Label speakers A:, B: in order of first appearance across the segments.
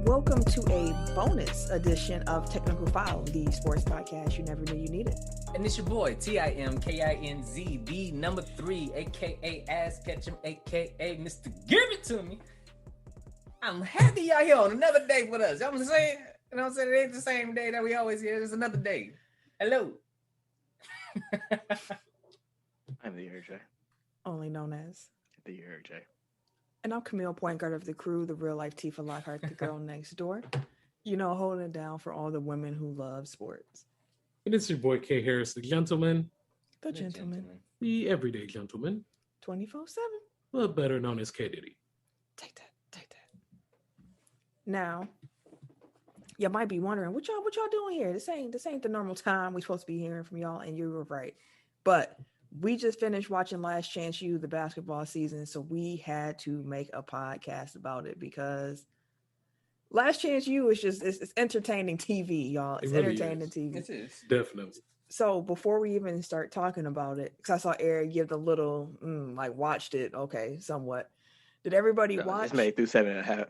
A: Welcome to a bonus edition of Technical Foul, the sports podcast you never knew you needed.
B: And it's your boy, TIMKINZ, the number 3, a.k.a. Ass Ketchum, a.k.a. Mr. Give It To Me. I'm happy y'all here on another day with us. You know what I'm saying? You know what I'm saying? It ain't the same day that we always hear. It's another day. Hello.
C: I'm the Eric J.
A: Only known as
C: The Eric J.
A: And I'm Camille, point guard of the crew, the real life Tifa Lockhart, the girl next door. You know, holding it down for all the women who love sports.
D: And it's your boy K Harris, the gentleman.
A: The gentleman.
D: The everyday gentleman.
A: 24/7.
D: Well, better known as K Diddy.
A: Take that. Now, you might be wondering, what y'all doing here? This ain't the normal time we supposed to be hearing from y'all, and you were right. But we just finished watching Last Chance U, the basketball season, so we had to make a podcast about it because Last Chance U is just it's entertaining TV, y'all. It's really entertaining TV.
B: It is.
D: Definitely.
A: So before we even start talking about it, because I saw Eric give the little watched it, okay, somewhat. Did everybody watch?
C: It's made through 6.5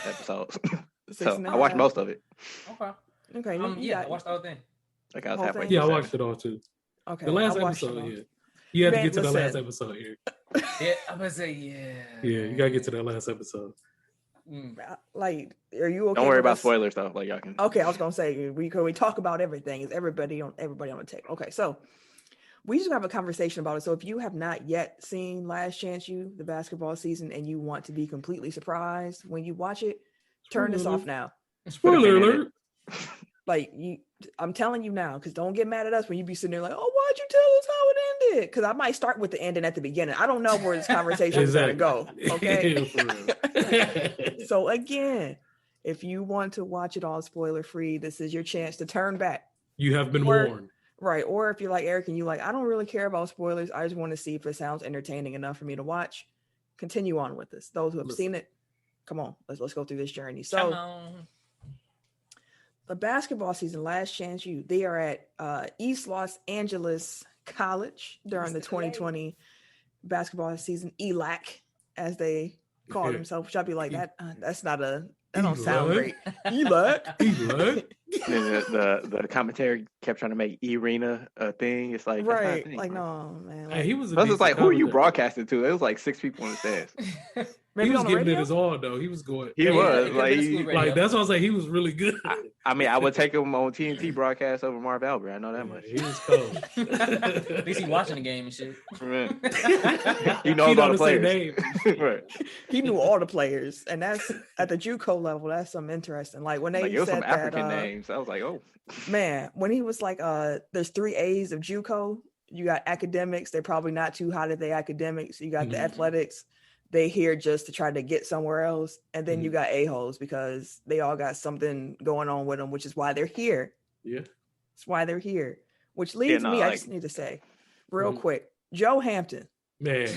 C: episodes. So I
A: 6.5.
C: watched most of it.
A: Okay.
B: I watched the whole thing.
C: Like I was
A: Whole
C: halfway.
A: thing?
D: Yeah, I
C: through
D: watched it all too.
A: Okay.
D: The last
A: I watched it
D: episode,
A: all.
D: yeah. You had to get to the
A: Listen.
D: last episode here.
B: Yeah, I'm going to say, yeah.
D: Yeah, you gotta get to that last episode.
A: Like, are you okay?
C: Don't worry
A: with
C: about
A: us?
C: spoilers though. Like y'all can.
A: Okay, I was gonna say we talk about everything. Is everybody on the take? Okay, so we just have a conversation about it. So if you have not yet seen Last Chance U, the basketball season, and you want to be completely surprised when you watch it, turn this off now.
D: Spoiler alert.
A: Like I'm telling you now, because don't get mad at us when you be sitting there like, oh, why'd you tell us how it ended? Because I might start with the ending at the beginning. I don't know where this conversation is going to go. Okay. So again, if you want to watch it all spoiler free, this is your chance to turn back.
D: You have been warned.
A: Right. Or if you're like Eric and you like, I don't really care about spoilers. I just want to see if it sounds entertaining enough for me to watch. Continue on with this. Those who have seen it, come on, let's go through this journey. So the basketball season, Last Chance U, they are at East Los Angeles College during the 2020 basketball season, ELAC, as they call themselves, which I'd be like, that's not that don't sound great. ELAC.
C: And the commentary kept trying to make Irina a thing. It's like
A: right,
C: thing,
A: like no man. Like,
D: Hey, he was.
C: Plus, it's like, who are you broadcasting to? It was like 6 people on the stage.
D: He was
A: on the
D: giving
A: radio?
D: it his all though. He was going.
C: He was
D: like that's why I say he was really good.
C: I mean, I would take him on TNT broadcast over Marv Albert. I know that much.
D: He was cold.
B: At least he watching the game and shit.
C: He knows all the players.
D: Names.
C: Right.
A: He knew all the players, and that's at the JUCO level. That's something interesting. Like when they
C: Like, it was
A: said
C: some African
A: that,
C: names. I was like, oh
A: man, when he was like, there's 3 A's of JUCO. You got academics. They're probably not too hot at the academics. You got the athletics. They here just to try to get somewhere else. And then you got a-holes because they all got something going on with them, which is why they're here.
D: Yeah.
A: That's why they're here. Which leads me, I just need to say real quick, Joe Hampton.
D: Man,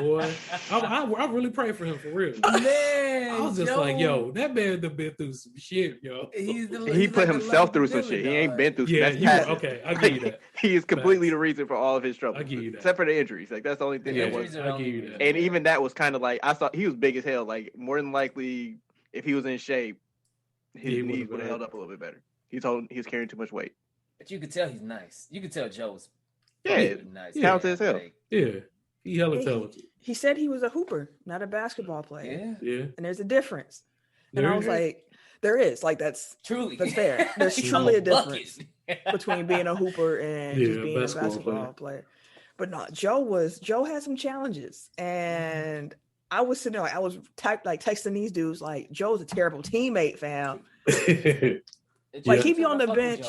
D: boy, I really pray for him for real.
B: Man,
D: I was just like, yo, that man done been through some shit, yo.
C: he put himself through some shit. He ain't been through.
D: Yeah, okay, I give you that.
C: He is completely the reason for all of his trouble.
D: I give you that.
C: Except for the injuries. Like that's the only thing that was.
D: I give you that.
C: And even that was kind of like I thought he was big as hell. Like more than likely, if he was in shape, his knees would have held up a little bit better. He was carrying too much weight.
B: But you could tell he's nice. You could tell Joe's nice.
C: Talented as hell.
B: Like,
D: Yeah, he hella talented.
A: He said he was a hooper, not a basketball player.
D: Yeah.
A: And there's a difference. And I was like, there is. Like that's fair. There's truly a difference between being a hooper and just being a basketball player. But no, Joe had some challenges. And I was sitting there like I was texting these dudes like Joe's a terrible teammate, fam. Like he'd be on the bench.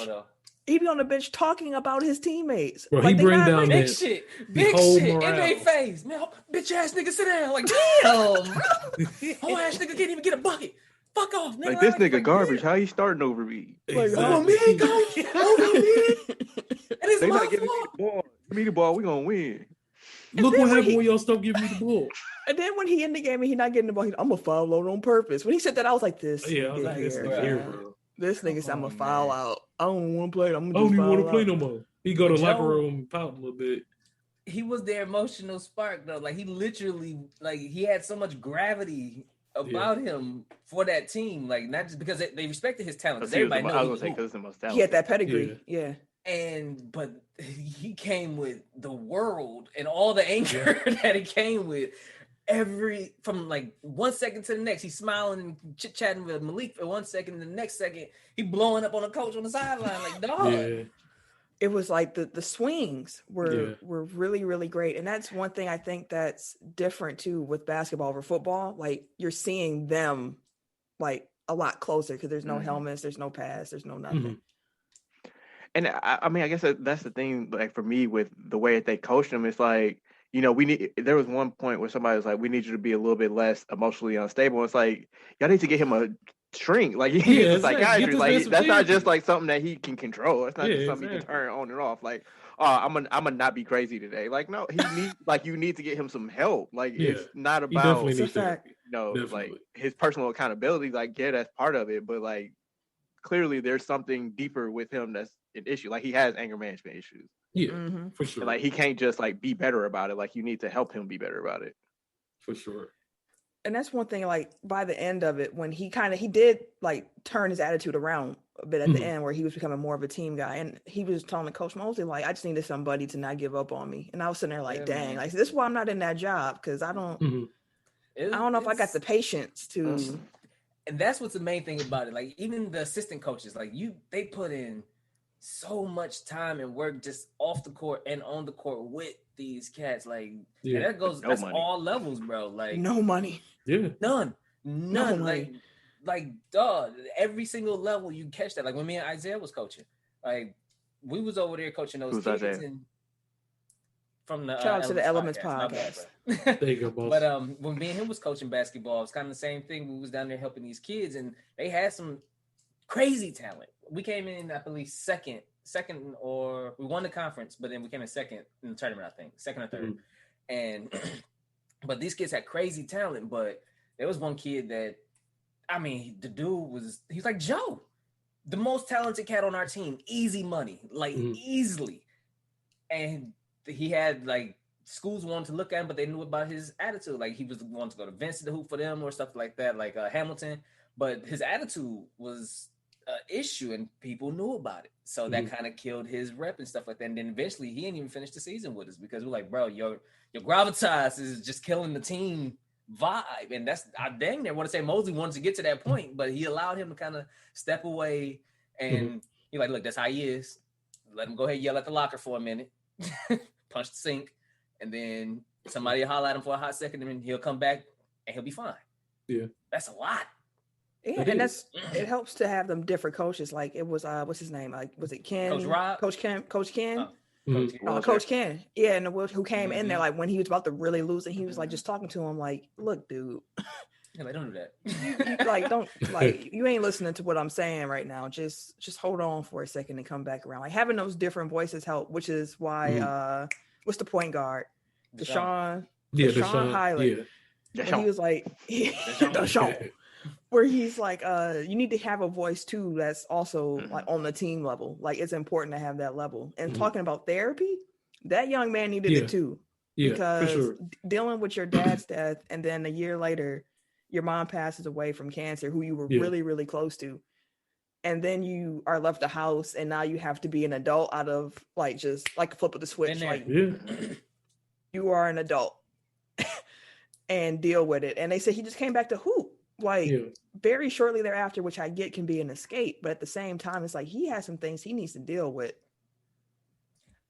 A: He'd be on the bench talking about his teammates.
D: Bro,
A: like,
D: he bring down
B: big shit in their face. Man, bitch ass nigga sit down. Like, damn, whole ass nigga can't even get a bucket. Fuck off, nigga.
C: Like this nigga garbage. How you starting over me?
A: Like, oh me, coach. Oh me.
B: And it's my fault.
C: Give me the ball. We gonna win.
D: Look what happened when y'all stopped giving me the ball.
A: And then when he in the game and he not getting the ball, I'm a foul load on purpose. When he said that, I was like, this.
D: Yeah, I was like,
A: bro. This nigga said I'm a foul out. I don't want to play. I don't
D: even want to play no more. He go to the locker room and pout a little bit.
B: He was their emotional spark though. Like he literally, like he had so much gravity about him for that team. Like, not just because they respected his talent. Because everybody knows
C: I was gonna say because the most talented.
A: He had that pedigree. Yeah.
B: But he came with the world and all the anger that it came with. From like 1 second to the next, he's smiling and chit chatting with Malik for 1 second, and the next second he blowing up on a coach on the sideline. Like, dog.
D: Yeah.
A: It was like the swings were really, really great. And that's one thing I think that's different too with basketball over football. Like, you're seeing them like a lot closer because there's no helmets, there's no pads, there's no nothing.
C: Mm-hmm. And I mean, I guess that's the thing, like for me with the way that they coach them, it's like, you know, there was one point where somebody was like, we need you to be a little bit less emotionally unstable. It's like, y'all need to get him a shrink. Like, he needs a psychiatrist. Like, that's not just like something that he can control. It's not just something he can turn on and off. Like, oh, I'm gonna not be crazy today. Like, no, you need to get him some help. Like, it's not about, like his personal accountability. Like, yeah, that's part of it. But like, clearly there's something deeper with him that's an issue. Like, he has anger management issues.
D: Yeah, for sure.
C: And like, he can't just like be better about it. Like, you need to help him be better about it.
D: For sure.
A: And that's one thing, like by the end of it, when he did like turn his attitude around a bit at the end where he was becoming more of a team guy. And he was telling Coach Mosley, like, I just needed somebody to not give up on me. And I was sitting there like, dang, like, this is why I'm not in that job. Cause I don't know if I got the patience to.
B: And that's what's the main thing about it. Like, even the assistant coaches, like they put in so much time and work just off the court and on the court with these cats. Like, and that's money. All levels, bro. Like,
A: no money.
D: Yeah.
B: None.
A: No money.
B: Like, dog, every single level you catch that. Like, when me and Isaiah was coaching, like, we was over there coaching those kids. And from the
A: shout out to the Elements podcast.
D: There you go, boss.
B: But when me and him was coaching basketball, it was kind of the same thing. We was down there helping these kids, and they had some crazy talent. We came in, I believe, second, or we won the conference, but then we came in second in the tournament, I think, second or third. And but these kids had crazy talent. But there was one kid that, I mean, the dude he's like Joe, the most talented cat on our team, easy money, like easily. And he had like schools wanted to look at him, but they knew about his attitude. Like, he was wanting to go to Vincent to hoop for them or stuff like that, like Hamilton. But his attitude was an issue, and people knew about it. So that kind of killed his rep and stuff like that. And then eventually, he didn't even finish the season with us because we're like, bro, your gravitas is just killing the team vibe. And I dang near want to say Mosley wanted to get to that point, but he allowed him to kind of step away. And he's like, look, that's how he is. Let him go ahead and yell at the locker for a minute, punch the sink, and then somebody will holler at him for a hot second, and then he'll come back and he'll be fine.
D: Yeah.
B: That's a lot.
A: Yeah, and it helps to have them different coaches. Like, it was what's his name? Like, was it Ken?
B: Coach Rob?
A: Coach Ken?
B: Coach
A: Ken. Yeah, and who came in there like when he was about to really lose it, he was like just talking to him like, look, dude.
B: Yeah, like, don't do that.
A: You ain't listening to what I'm saying right now. Just hold on for a second and come back around. Like, having those different voices help, which is why what's the point guard? Deshaun Highland. Yeah. He was like Deshaun. Where he's like, you need to have a voice too that's also like on the team level. Like, it's important to have that level. And talking about therapy, that young man needed it too. Yeah, because dealing with your dad's death and then a year later, your mom passes away from cancer, who you were really, really close to. And then you are left the house and now you have to be an adult out of like just like a flip of the switch. Like, you are an adult and deal with it. And they said he just came back to hoop. Like, very shortly thereafter, which I get can be an escape, but at the same time, it's like he has some things he needs to deal with.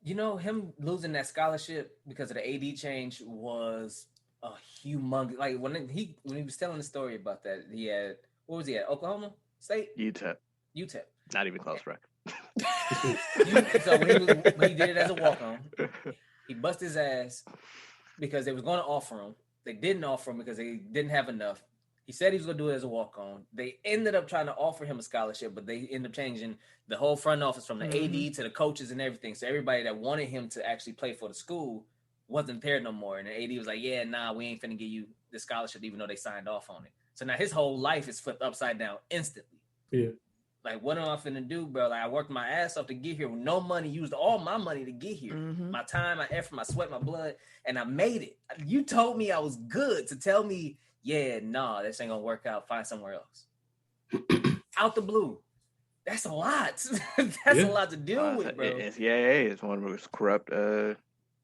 B: You know, him losing that scholarship because of the AD change was a humongous. Like, when he was telling the story about that, he had, what was he at? Oklahoma State?
C: UTEP. Not even close, right?
B: So when he did it as a walk-on, he busted his ass because they was going to offer him. They didn't offer him because they didn't have enough. He said he was going to do it as a walk-on. They ended up trying to offer him a scholarship, but they ended up changing the whole front office from the AD to the coaches and everything. So everybody that wanted him to actually play for the school wasn't there no more. And the AD was like, yeah, nah, we ain't finna give you the scholarship, even though they signed off on it. So now his whole life is flipped upside down instantly.
D: Yeah.
B: Like, what am I finna do, bro? Like, I worked my ass off to get here with no money, used all my money to get here. My time, my effort, my sweat, my blood, and I made it. You told me I was good to tell me yeah, nah, this ain't gonna work out. Find somewhere else. Out the blue. That's a lot. That's a lot to deal with, bro.
C: NCAA is one of the most corrupt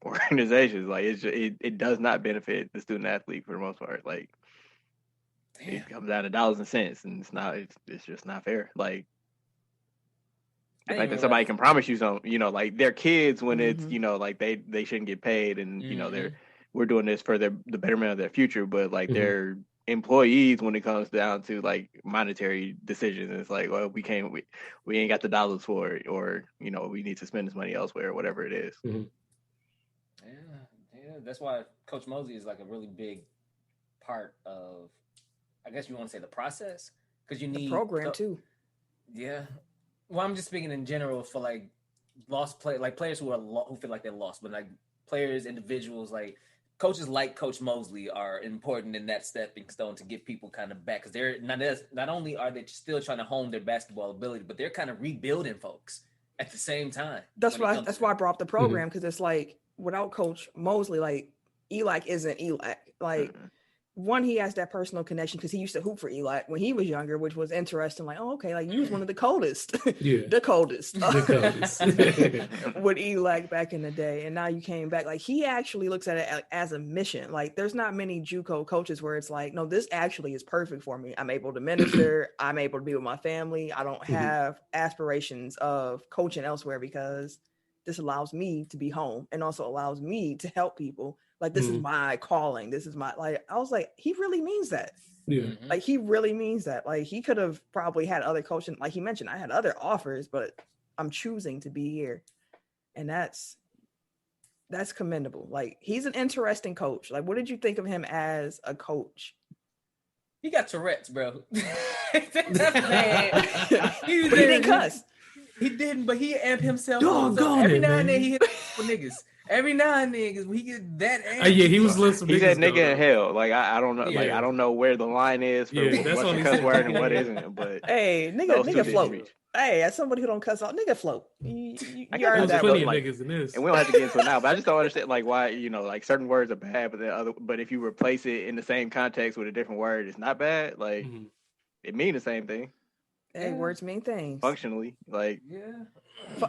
C: organizations. Like it does not benefit the student athlete for the most part. Like it comes down to dollars and cents, and it's just not fair. Like the fact that somebody can promise you something, you know, like their kids when it's, you know, like they shouldn't get paid, and you know we're doing this for the betterment of their future, but like their employees when it comes down to like monetary decisions, it's like, well, we ain't got the dollars for it, or you know, we need to spend this money elsewhere, or whatever it is.
B: Yeah, that's why Coach Mosley is like a really big part of, I guess you want to say, the process, because you need
A: the program too.
B: Yeah. Well, I'm just speaking in general for like lost players who feel like they're lost, but like players, individuals, like coaches like Coach Mosley are important in that stepping stone to get people kind of back, because they're not only are they still trying to hone their basketball ability, but they're kind of rebuilding folks at the same time.
A: That's why I brought up the program, because it's like without Coach Mosley, like ELAC isn't ELAC. Like one, he has that personal connection because he used to hoop for ELAC when he was younger, which was interesting. Like, oh, okay, like you was one of the coldest, the coldest with ELAC back in the day, and now you came back. Like he actually looks at it as a mission. Like there's not many JUCO coaches where it's like, no, this actually is perfect for me. I'm able to minister. I'm able to be with my family. I don't have aspirations of coaching elsewhere because this allows me to be home and also allows me to help people. Like, this is my calling. This is my, like, I was like, he really means that.
D: Yeah.
A: Like, he really means that. Like, he could have probably had other coaching. Like he mentioned, I had other offers, but I'm choosing to be here. And that's commendable. Like, he's an interesting coach. Like, what did you think of him as a coach?
B: He got Tourette's, bro. Man,
A: he didn't cuss.
B: He didn't, but he amped himself
D: up.
B: Every now and then he hit for niggas. Every now and then, when he get that angry.
D: Yeah, he was listening.
C: He said nigga in hell. Like I don't know. Yeah. Like I don't know where the line is for what's a cuss word and what isn't. But
A: hey, nigga float. Hey, as somebody who don't cuss out, nigga float. You earned that.
D: Plenty of niggas in this.
C: And we don't have to get into it now. But I just don't understand like why, you know, like certain words are bad, but if you replace it in the same context with a different word, it's not bad. Like it means the same thing.
A: Hey, words mean things.
C: Functionally, like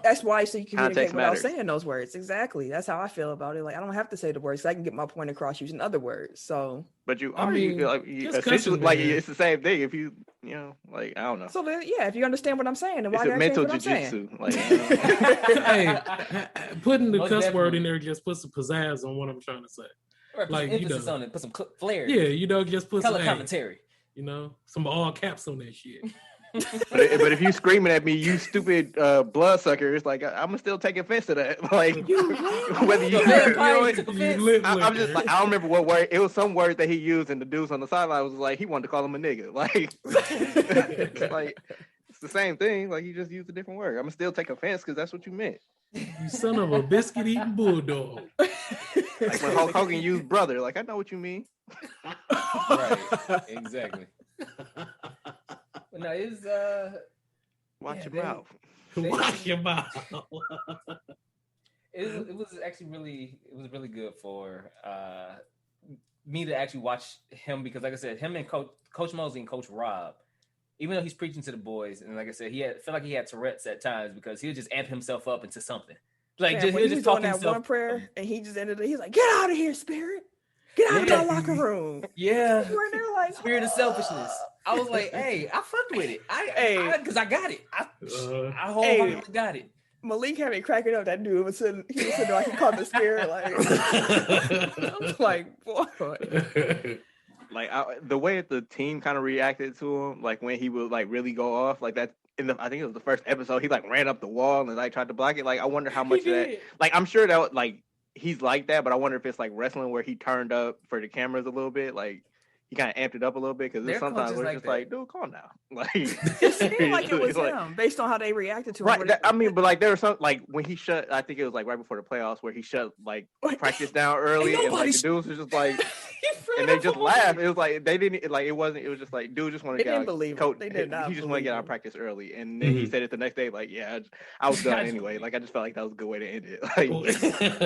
A: that's why so you communicate without
C: matters.
A: saying those words. Exactly. That's how I feel about it. Like I don't have to say the words. I can get my point across using other words. So,
C: but you essentially like it's the same thing. If you know, like I don't know.
A: So then, if you understand what I'm saying, then why
C: it's a mental
A: jiu-jitsu?
C: Like,
D: hey, putting the cuss word in there just put some pizzazz on what I'm trying to say.
B: Or like emphasis on it, put some flair.
D: Yeah, you know, just put
B: color
D: some
B: commentary.
D: You know, some all caps on that shit.
C: but if you screaming at me, you stupid bloodsucker, it's like I'm gonna still take offense to that. Like whether you I'm just like I don't remember what word it was. Some word that he used, and the dudes on the sideline was like he wanted to call him a nigga. Like it's like it's the same thing. Like you just used a different word. I'm gonna still take offense because that's what you meant.
D: You son of a biscuit eating bulldog.
C: Like when Hulk Hogan used brother. Like I know what you mean.
B: Right. Exactly. But no, it's
C: watch your mouth.
D: Watch your mouth.
B: It was really good for me to actually watch him, because like I said, him and Coach Mosley and Coach Rob, even though he's preaching to the boys, and like I said, felt like he had Tourette's at times because he would just amp himself up into something. Like he was just talking
A: that one prayer, and he just ended it. He's like, "Get out of here, spirit! Get out of my locker room!"
B: Yeah,
A: right there, like
B: spirit of selfishness. I was like, "Hey, I fucked with it. Because I got it. I wholeheartedly got it."
A: Malik had me cracking up. That dude was sitting there like he caught the spirit. Like I was like, boy.
C: Like the way that the team kind of reacted to him, like when he would like really go off, like that. I think it was the first episode. He like ran up the wall and like tried to block it. Like I wonder how much of that. Like I'm sure that like he's like that, but I wonder if it's like wrestling where he turned up for the cameras a little bit, like. He kind of amped it up a little bit because sometimes we're just like, dude, calm down. Like
A: it seemed like it was him based on how they reacted to him.
C: Right. I mean, but like there was some like when he shut. I think it was like right before the playoffs where he shut like practice down early, and like the dudes was just like, and they just laughed. It was like they didn't like it wasn't. It was just like dude just wanted to get out. Coach,
A: they did not.
C: He just wanted to get out of practice early, and then he said it the next day. Like, yeah, I was done anyway. Like I just felt like that was a good way to end it. Like,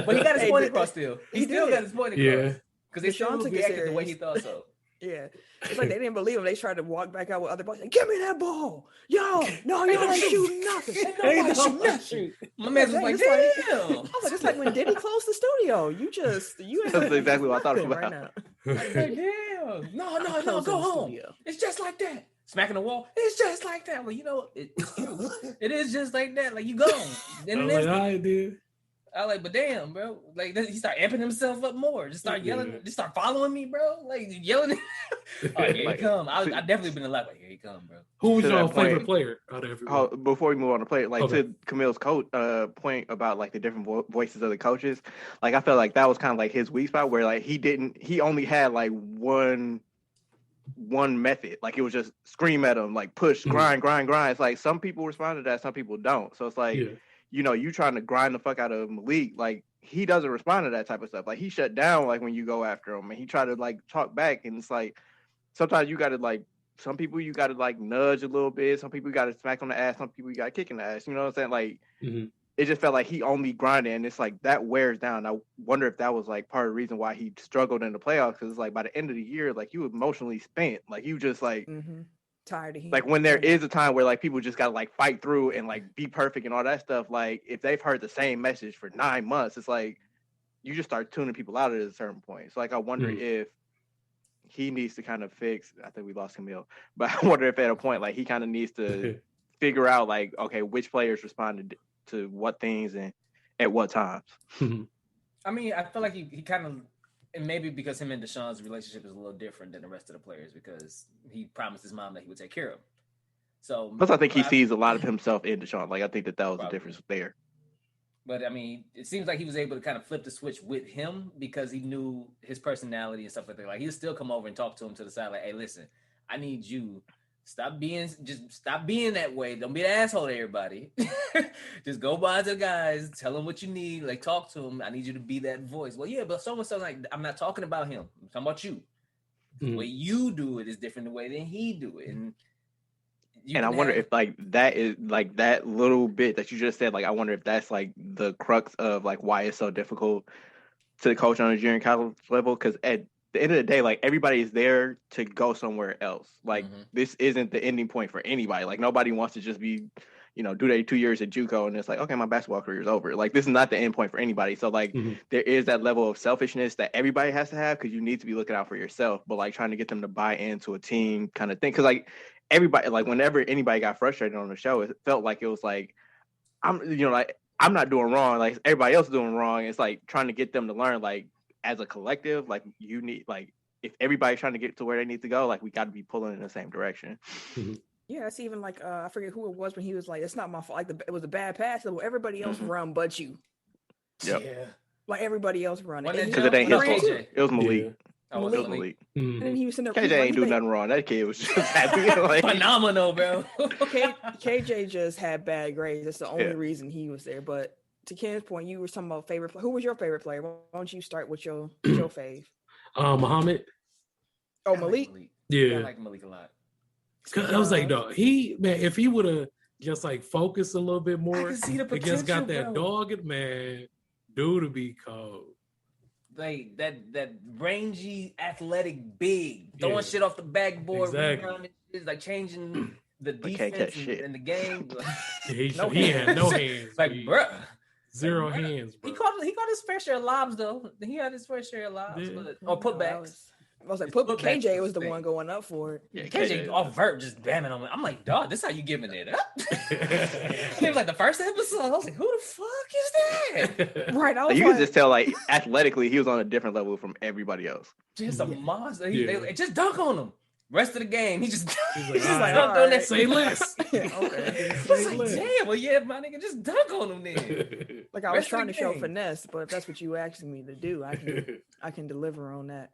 B: but he got his point across still. He still got his point across.
A: Yeah.
B: Because they still reacted the way he thought so.
A: Yeah, it's like they didn't believe him. They tried to walk back out with other boys. Like, give me that ball, yo! No, y'all ain't shooting nothing. Ain't nobody shooting nothing.
B: My man was like, damn.
A: I was like, it's like when Diddy closed the studio. You ain't.
C: That's exactly what I thought about.
A: Right now.
B: Like, damn. No, go home. Studio. It's just like that. Smacking the wall. It's just like that. Well, you know, it's true. It is just like that. Like, you gone.
D: Then I did.
B: I like, but damn, bro. Like, he start amping himself up more. Just start yelling. Just start following me, bro. Like, yelling. Oh, here he come. I definitely been a lot like, here he come, bro.
D: Who was your favorite player out of everyone?
C: Oh, before we move on to play, like to Camille's point about like the different voices of the coaches, like I felt like that was kind of like his weak spot where like he only had like one method. Like it was just scream at him, like push, grind. It's like some people respond to that, some people don't. So it's like, you know, you trying to grind the fuck out of Malik, like he doesn't respond to that type of stuff. Like he shut down like when you go after him, and he tried to like talk back, and it's like sometimes you gotta like some people you gotta like nudge a little bit, some people you gotta smack on the ass, some people you gotta kick in the ass. You know what I'm saying? Like it just felt like he only grinded, and it's like that wears down. I wonder if that was like part of the reason why he struggled in the playoffs, because it's like by the end of the year, like you emotionally spent, like you just like
A: tired of him.
C: Like when there is a time where like people just gotta like fight through and like be perfect and all that stuff, like if they've heard the same message for 9 months, it's like you just start tuning people out at a certain point. So like I wonder if he needs to kind of fix, I think we lost Camille, but I wonder if at a point like he kind of needs to figure out like, okay, which players responded to what things and at what times.
B: I mean, I feel like he kind of, and maybe because him and Deshaun's relationship is a little different than the rest of the players, because he promised his mom that he would take care of him. So
C: plus I think he sees a lot of himself in Deshaun. Like I think that was the difference there.
B: But I mean, it seems like he was able to kind of flip the switch with him because he knew his personality and stuff like that. Like he'll still come over and talk to him to the side, like, hey, listen, I need you. Stop being that way. Don't be an asshole to everybody. Just go by to the guys, tell them what you need, like talk to them. I need you to be that voice. Well, yeah, but someone says like, I'm not talking about him. I'm talking about you. The way you do it is different the way than he do it. And
C: I wonder if like that is like that little bit that you just said, like I wonder if that's like the crux of like why it's so difficult to coach on a junior college level, because at the end of the day, like everybody is there to go somewhere else. Like this isn't the ending point for anybody. Like nobody wants to just be, you know, do their 2 years at JUCO and it's like, okay, my basketball career is over. Like this is not the end point for anybody. So like there is that level of selfishness that everybody has to have, because you need to be looking out for yourself, but like trying to get them to buy into a team kind of thing. Because like everybody, like whenever anybody got frustrated on the show, it felt like it was like, I'm not doing wrong. Like everybody else is doing wrong. It's like trying to get them to learn, like, as a collective, like you need, like if everybody's trying to get to where they need to go, like we got to be pulling in the same direction.
A: Yeah, it's even like I forget who it was when he was like, "It's not my fault. Like it was a bad pass. So everybody else run, but you."
C: Yep.
B: Yeah.
A: Like everybody else running.
C: Because it ain't his fault. It was Malik.
A: Yeah. It was Malik. And then he was sitting there.
C: KJ ain't do nothing wrong. That kid was just happy. Like,
B: phenomenal, bro.
A: KJ just had bad grades. That's the only reason he was there. But to Ken's point, you were talking about favorite. Who was your favorite player? Why don't you start with your fave?
D: Muhammad.
A: Oh, Malik.
D: Yeah,
B: I like Malik a lot.
D: I was like, dog, if he would have just like focused a little bit more, and just got that dog, man, dude would be cold.
B: Like that rangy, athletic, big, throwing shit off the backboard, is like changing the defense and the game.
D: He had no hands.
B: Like, bruh.
D: Zero hands, bro.
B: He caught his fair share of lobs, though. He had his fair share of lobs, or putbacks.
A: I was like, KJ was the one going up for it.
B: Yeah, KJ off vert just bamming on me. I'm like, dog, this how you giving it up? It was like the first episode. I was like, who the fuck is that?
A: Right. I was
C: you can just tell, like, athletically, he was on a different level from everybody else.
B: Just a monster. They just dunk on him. Rest of the game, he's just
D: like, dunked on that. Say less.
A: Okay.
B: I was like, damn, well, yeah, my nigga, just dunk on him then.
A: Like I was trying to show finesse, but if that's what you asking me to do, I can deliver on that.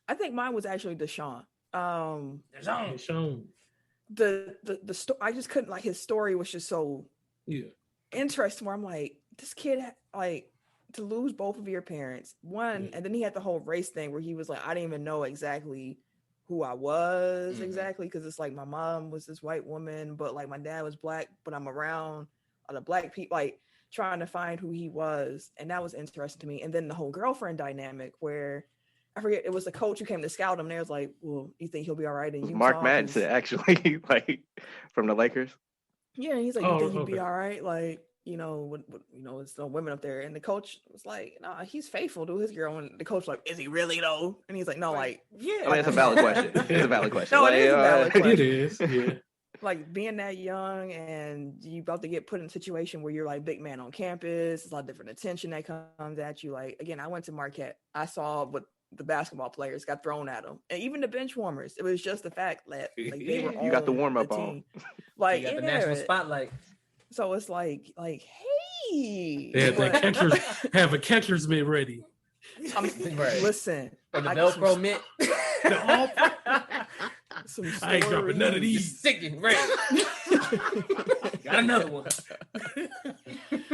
A: I think mine was actually Deshaun.
D: Deshaun.
A: The story, I just couldn't, like, his story was just so interesting. Where I'm like, this kid, like, to lose both of your parents, and then he had the whole race thing where he was like, I didn't even know exactly who I was exactly, because it's like my mom was this white woman, but like my dad was black, but I'm around other black people, like trying to find who he was, and that was interesting to me. And then the whole girlfriend dynamic, where I forget, it was the coach who came to scout him. And they was like, well, you think he'll be all right in Utah?
C: Mark Madsen, actually, like from the Lakers.
A: Yeah, and he's like, you think he'd be all right? Like, it's no women up there. And the coach was like, nah, he's faithful to his girl. And the coach was like, is he really though? And he's like, no, like, yeah.
C: I mean, it's a valid question. It's a valid question.
A: No, like, it is a valid question.
D: It is, yeah.
A: Like being that young and you about to get put in a situation where you're like big man on campus, there's a lot of different attention that comes at you. Like, again, I went to Marquette. I saw what the basketball players got thrown at them, and even the bench warmers. It was just the fact that like they were
C: you got the warm up on,
A: like
B: you got the national spotlight.
A: So it's like, hey,
D: they had that catcher's have a catcher's mitt ready.
A: Listen,
B: or the Velcro mitt.
D: I ain't dropping none of these.
B: Sticking, right? Got another one.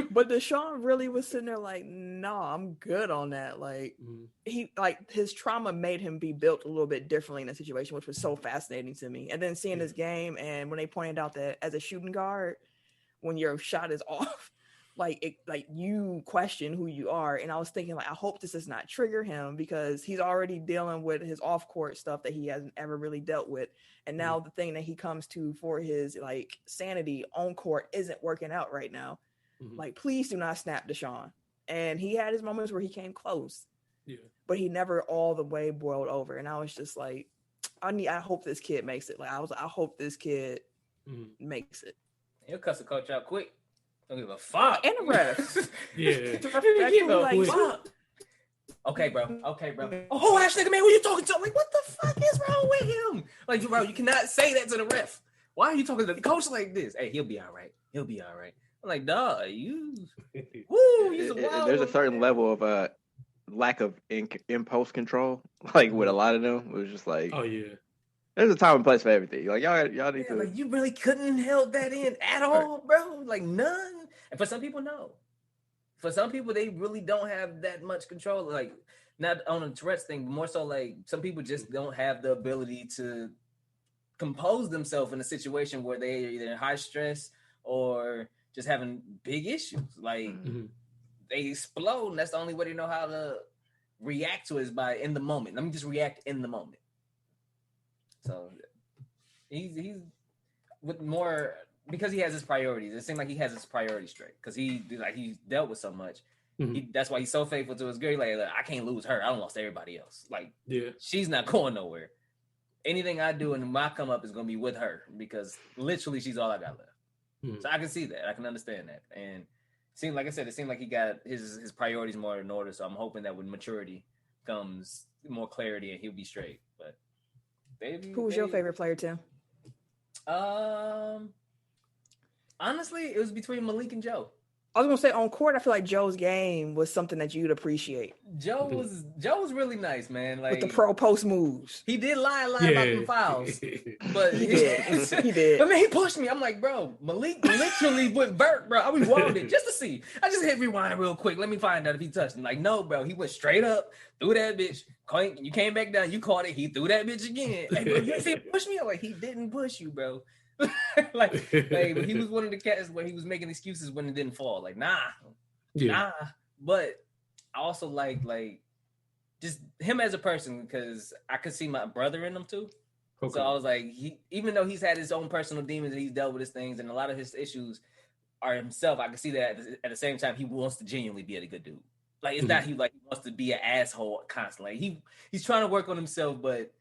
A: But Deshaun really was sitting there like, no, I'm good on that. Like he, like his trauma made him be built a little bit differently in the situation, which was so fascinating to me. And then seeing this game, and when they pointed out that as a shooting guard, when your shot is off, like you question who you are. And I was thinking, like, I hope this does not trigger him, because he's already dealing with his off court stuff that he hasn't ever really dealt with. And now the thing that he comes to for his like sanity on court isn't working out right now. Like, please do not snap Deshaun. And he had his moments where he came close, but he never all the way boiled over. And I was just like, I hope this kid makes it. Like, I hope this kid makes it.
B: He'll cuss the coach out quick. Don't give a fuck.
A: And the refs.
B: Like, fuck. Okay, bro. Oh, ass nigga, man, who you talking to? I'm like, what the fuck is wrong with him? Like, bro, you cannot say that to the ref. Why are you talking to the coach like this? Hey, he'll be all right. I'm like, dog,
C: there's a certain level of lack of impulse control, like with a lot of them. It was just like,
D: oh yeah,
C: there's a time and place for everything. Like y'all need to.
B: Like, you really couldn't held that in at all, bro. Like none. And for some people, no. For some people, they really don't have that much control. Like, not on a Tourette's thing, but more so like some people just don't have the ability to compose themselves in a situation where they're either in high stress or just having big issues. Like they explode, and that's the only way they know how to react to it is by in the moment. Let me just react in the moment. So he's with more, because he has his priorities. It seems like he has his priorities straight, because he's dealt with so much. That's why he's so faithful to his girl. Like, I can't lose her. I don't lost everybody else. Like, she's not going nowhere. Anything I do and my come up is gonna be with her, because literally she's all I got left. So I can see that. I can understand that. And like I said, it seemed like he got his priorities more in order. So I'm hoping that with maturity comes more clarity and he'll be straight. But
A: who was your favorite player, Tim?
B: Honestly, it was between Malik and Joe.
A: I was gonna say on court, I feel like Joe's game was something that you'd appreciate.
B: Joe was really nice, man. Like,
A: with the pro post moves.
B: He did lie a lot about the fouls, but he did. But man, he pushed me. I'm like, bro, Malik literally went vert, bro. I rewound it just to see. I just hit rewind real quick. Let me find out if he touched him. Like, no, bro, he went straight up, threw that bitch. You came back down, you caught it. He threw that bitch again. Hey, bro, you see him push me? I'm like, he didn't push you, bro. like he was one of the cats where he was making excuses when it didn't fall. Like, nah. But I also like just him as a person, because I could see my brother in him too. Okay. So I was like, even though he's had his own personal demons and he's dealt with his things, and a lot of his issues are himself, I can see that at the same time he wants to genuinely be a good dude. Like, it's not he wants to be an asshole constantly. He's trying to work on himself, but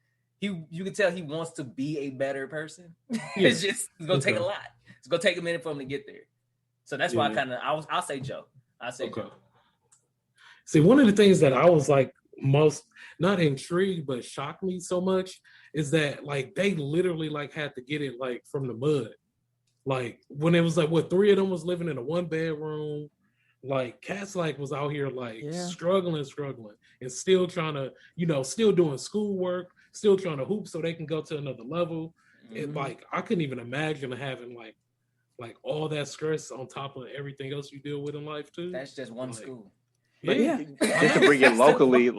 B: you can tell he wants to be a better person. It's gonna take a lot. It's gonna take a minute for him to get there. So that's why I'll say Joe. Joe.
D: See, one of the things that I was like most not intrigued but shocked me so much is that like they literally like had to get it like from the mud. Like when it was like three of them was living in a 1-bedroom. Like cats like was out here like struggling and still trying to, still doing schoolwork, still trying to hoop so they can go to another level. And like I couldn't even imagine having like all that stress on top of everything else you deal with in life too.
B: That's just one school.
C: Just to bring it locally,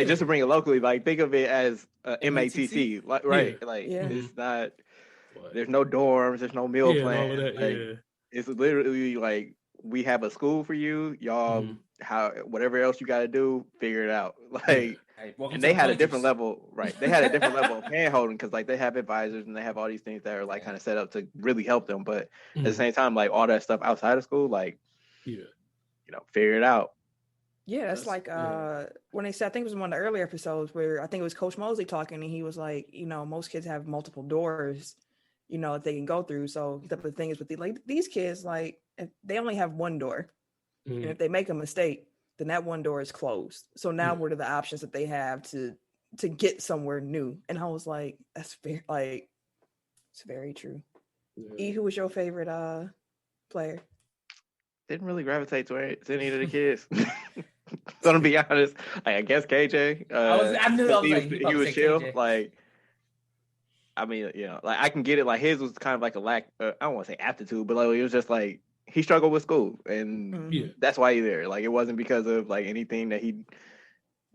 C: just to bring it locally, like think of it as MATC, like it's not. There's no dorms, there's no meal plan. It's literally like we have a school for you. Y'all, how whatever else you got to do, figure it out. Like, and they had a different level, right? They had a different level of handholding because like they have advisors and they have all these things that are like kind of set up to really help them. But at the same time, like all that stuff outside of school, like, figure it out.
A: Yeah, that's like when they said, I think it was one of the earlier episodes where I think it was Coach Mosley talking, and he was like, most kids have multiple doors, that they can go through. So the thing is with these kids, like if they only have one door, and if they make a mistake, then that one door is closed. So now what are the options that they have to get somewhere new? And I was like, that's very it's very true. E, who was your favorite player?
C: Didn't really gravitate to any of the kids. Gonna be honest, like I guess KJ.
B: I knew
C: he was chill. KJ. Like, I mean, like I can get it. Like his was kind of like a lack. I don't want to say aptitude, but like it was just like he struggled with school, and that's why he's there. Like it wasn't because of like anything that he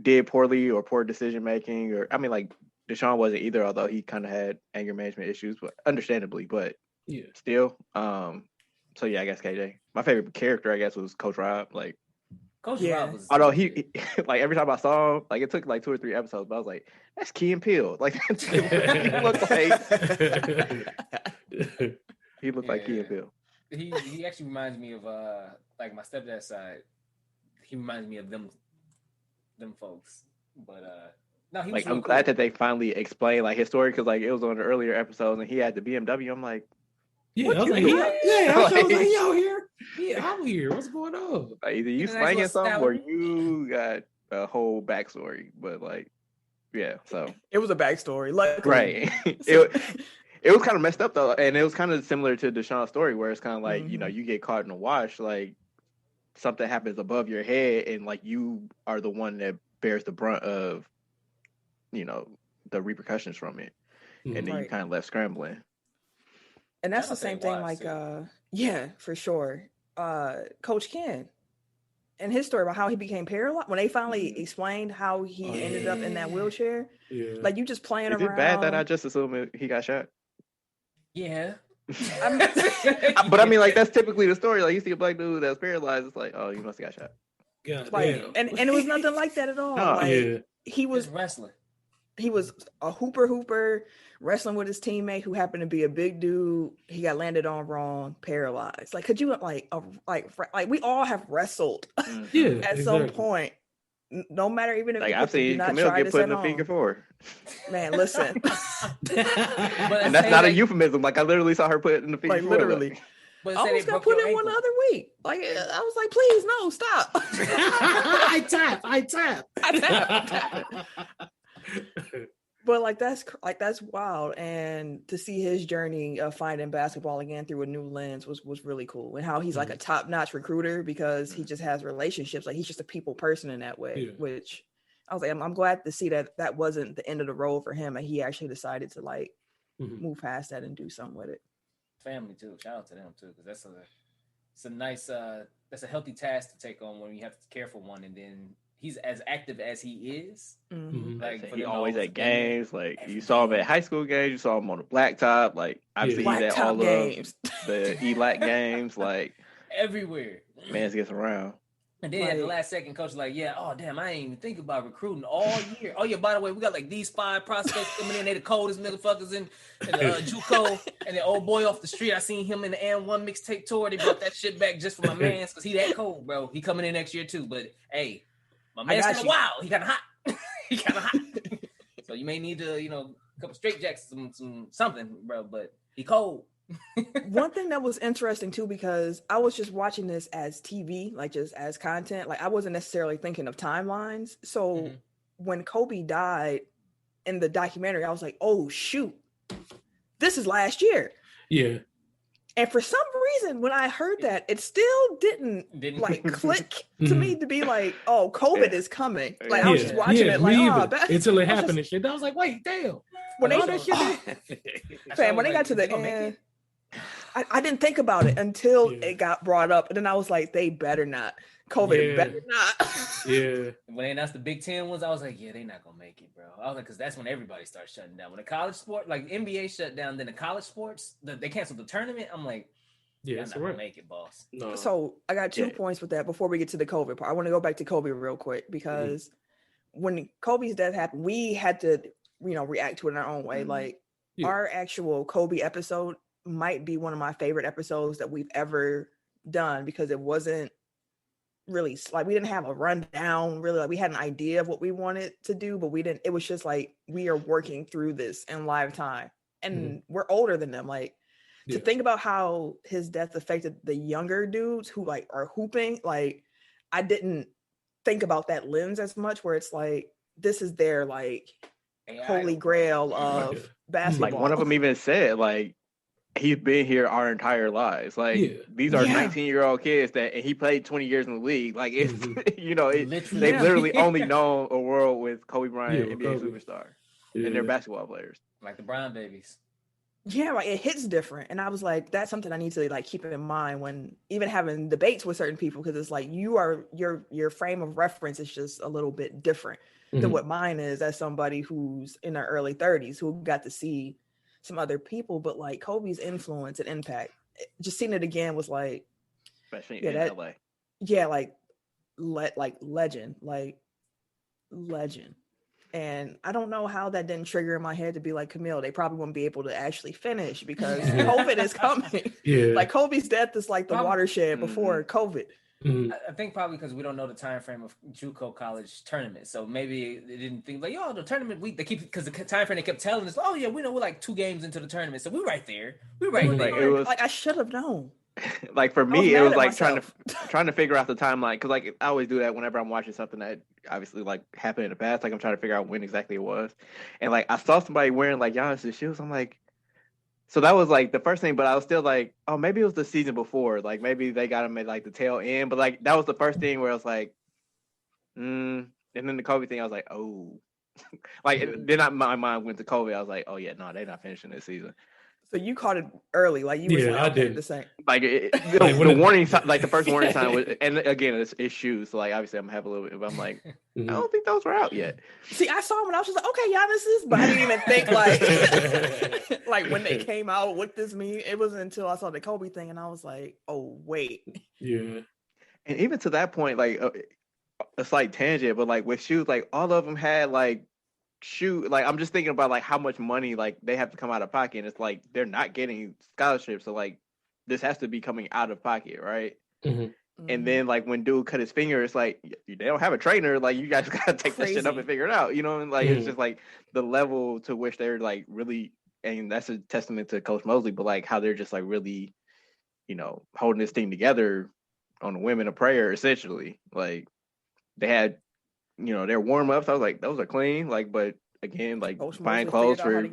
C: did poorly or poor decision making, or I mean, like Deshaun wasn't either. Although he kind of had anger management issues, but understandably, but still. So yeah, I guess KJ. My favorite character, I guess, was Coach Rob. Like.
B: Coach Rob was.
C: Although he like every time I saw him, like it took like 2 or 3 episodes, but I was like, "That's Key and Peele." Like he looked like Key and Peele.
B: He actually reminds me of like my stepdad's side. He reminds me of them folks. But no, he was
C: like I'm glad that they finally explained like his story because like it was on the earlier episodes and he had the BMW. I'm like,
D: I was like, he out here. Yeah, I'm here. What's going on?
C: Like, either you slanging something or you got a whole backstory. But like, yeah, so
A: it was a backstory. Like,
C: right. It was kind of messed up though, and it was kind of similar to Deshaun's story, where it's kind of like you get caught in a wash, like something happens above your head, and like you are the one that bears the brunt of, the repercussions from it, and then you kind of left scrambling.
A: And that's the same thing, like, yeah, for sure. Coach Ken and his story about how he became paralyzed, when they finally explained how he ended up in that wheelchair, like you just playing around.
C: Is it bad that I just assumed he got shot?
B: Yeah.
C: But I mean, like, that's typically the story. Like, you see a black dude that's paralyzed, it's like, oh, you must have got shot.
D: God,
A: like, and it was nothing like that at all. No, like, he was
B: wrestling.
A: He was a hooper wrestling with his teammate who happened to be a big dude. He got landed on wrong, paralyzed. Like, could you like we all have wrestled at some point. No matter even if
C: like I've seen Camille get put in the finger for.
A: Man, listen.
C: And that's not a euphemism. Like I literally saw her put in the finger.
A: Like literally. But I almost got put in one the other week. Like I was like, please no, stop.
D: I tap.
A: But that's wild, and to see his journey of finding basketball again through a new lens was really cool, and how he's like a top-notch recruiter because he just has relationships. Like he's just a people person in that way, which I was like, I'm glad to see that wasn't the end of the road for him, and he actually decided to like move past that and do something with it.
B: Family too. Shout out to them too, because it's a nice that's a healthy task to take on when you have to care for one, and then he's as active as he is.
C: Like he always at games. Like you saw him at high school games. You saw him on the blacktop. Like obviously he's at all games. The ELAC games. Like
B: everywhere.
C: Man's gets around.
B: And then at the last second, coach was like, "Yeah, oh damn, I ain't even think about recruiting all year. Oh yeah, by the way, we got like these 5 prospects coming in. They the coldest motherfuckers in the JUCO. And the old boy off the street, I seen him in the N1 mixtape tour. They brought that shit back just for my man's because he that cold, bro. He coming in next year too. But hey, my man's kind of wild. He kind of hot. So you may need to, a couple straight jacks, some something, bro. But he cold."
A: One thing that was interesting too, because I was just watching this as TV, like just as content. Like I wasn't necessarily thinking of timelines. So when Kobe died in the documentary, I was like, oh shoot, this is last year.
D: Yeah.
A: And for some reason, when I heard that, it still didn't like click to me to be like, oh, COVID is coming. Like I was just watching it like,
D: until it happened and shit. I was like, wait, damn.
A: When they got to the end, I didn't think about it until it got brought up. And then I was like, they better not. COVID better not.
B: When they announced the Big Ten ones, I was like, yeah, they're not going to make it, bro. I was like, because that's when everybody starts shutting down. When the college sport, like NBA shut down, then the college sports, they canceled the tournament. I'm like,
D: Yeah,
B: Y'all
D: that's
B: not
D: right.
B: gonna make it, boss.
D: No.
A: So I got 2 points with that before we get to the COVID part. I want to go back to Kobe real quick because when Kobe's death happened, we had to, react to it in our own way. Like our actual Kobe episode might be one of my favorite episodes that we've ever done because it wasn't really like we didn't have a rundown really, like we had an idea of what we wanted to do, but we didn't, it was just like we are working through this in live time and we're older than them. Like to think about how his death affected the younger dudes who like are hooping, like I didn't think about that lens as much, where it's like this is their like holy grail of basketball.
C: Like one of them even said like he's been here our entire lives. Like these are 19-year-old kids that, and he played 20 years in the league. Like it's they've literally only known a world with Kobe Bryant, NBA superstar, and they're basketball players,
B: like the Brown babies.
A: Yeah, like it hits different, and I was like, that's something I need to like keep in mind when even having debates with certain people, because it's like your frame of reference is just a little bit different than what mine is as somebody who's in their early 30s who got to see some other people. But like Kobe's influence and impact, just seeing it again was like,
C: especially in LA.
A: Yeah, like legend. And I don't know how that didn't trigger in my head to be like, Camille, they probably won't be able to actually finish because COVID is coming. Like Kobe's death is like the watershed before COVID.
B: I think probably because we don't know the time frame of JUCO college tournament, so maybe they didn't think like, the tournament week. They keep because the time frame they kept telling us, oh yeah, we know we're like 2 games into the tournament, so we're right there. We're right there.
C: It was,
A: like I should have known.
C: Like for me, it was like trying to figure out the timeline, because like I always do that whenever I'm watching something that obviously like happened in the past. Like I'm trying to figure out when exactly it was, and like I saw somebody wearing like Giannis's shoes. I'm like, so that was like the first thing, but I was still like, oh, maybe it was the season before. Like maybe they got him at like the tail end, but like that was the first thing where I was like, and then the Kobe thing, I was like, oh, like then my mind went to Kobe. I was like, oh yeah, no, they're not finishing this season.
A: So you caught it early, like you were
D: I did
A: the same.
C: Like the warning sign, like the first warning sign was, and again it's shoes. So like obviously I'm gonna have a little bit, but I'm like, I don't think those were out yet.
A: See, I saw them and I was just like, okay, Giannis is, but I didn't even think like like when they came out, what this mean. It wasn't until I saw the Kobe thing and I was like, oh wait.
D: Yeah.
C: And even to that point, like a slight tangent, but like with shoes, like all of them had like like I'm just thinking about like how much money like they have to come out of pocket, and it's like they're not getting scholarships, so like this has to be coming out of pocket, right? And then like when dude cut his finger, it's like they don't have a trainer, like you guys gotta take this shit up and figure it out, and like it's just like the level to which they're like really, and that's a testament to Coach Mosley, but like how they're just like really holding this team together on the women of prayer, essentially. Like they had their warm-ups, I was like, those are clean, like, but again, like buying clothes for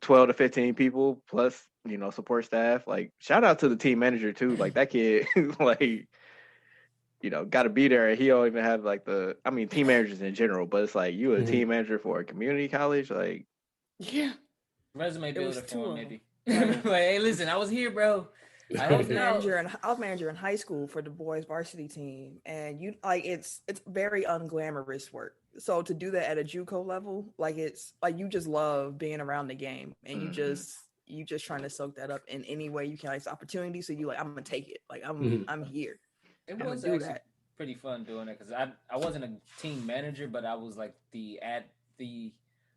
C: 12 to 15 people plus support staff. Like shout out to the team manager too, like that kid like got to be there, and he don't even have like team managers in general, but it's like you a team manager for a community college, like
B: resume builder for him, maybe. Like, hey, listen, I was here, bro. I was
A: manager in high school for the boys varsity team, and it's very unglamorous work. So to do that at a JUCO level, like it's like you just love being around the game, and you just trying to soak that up in any way you can. It's opportunity, so you like, I'm gonna take it. Like I'm here.
B: It was actually pretty fun doing it because I wasn't a team manager, but I was like the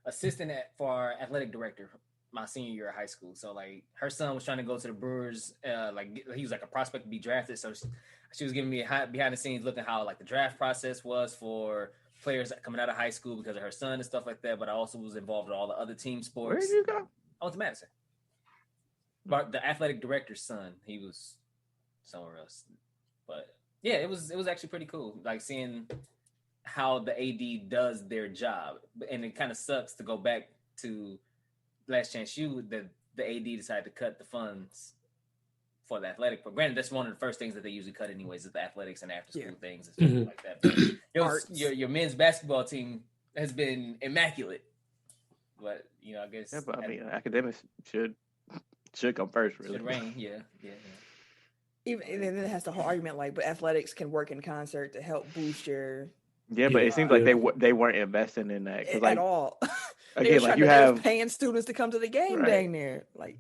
B: assistant for our athletic director my senior year of high school. So like her son was trying to go to the Brewers, like he was like a prospect to be drafted. So she was giving me a behind the scenes look at how like the draft process was for players coming out of high school because of her son and stuff like that. But I also was involved in all the other team sports.
C: Where did you go?
B: I went to Madison. But the athletic director's son, he was somewhere else. But yeah, it was actually pretty cool. Like seeing how the AD does their job. And it kind of sucks to go back to Last Chance U, the AD decided to cut the funds for the athletic. But granted, that's one of the first things that they usually cut anyways, is the athletics and after school things and stuff like that. But your men's basketball team has been immaculate. But I guess
C: but academics should come first, really.
B: Should reign, yeah.
A: Even and then it has the whole argument like, but athletics can work in concert to help boost your.
C: Yeah, but it seems like they weren't investing in that
A: at all.
C: Again, like you have
A: paying students to come to the game dang near. Like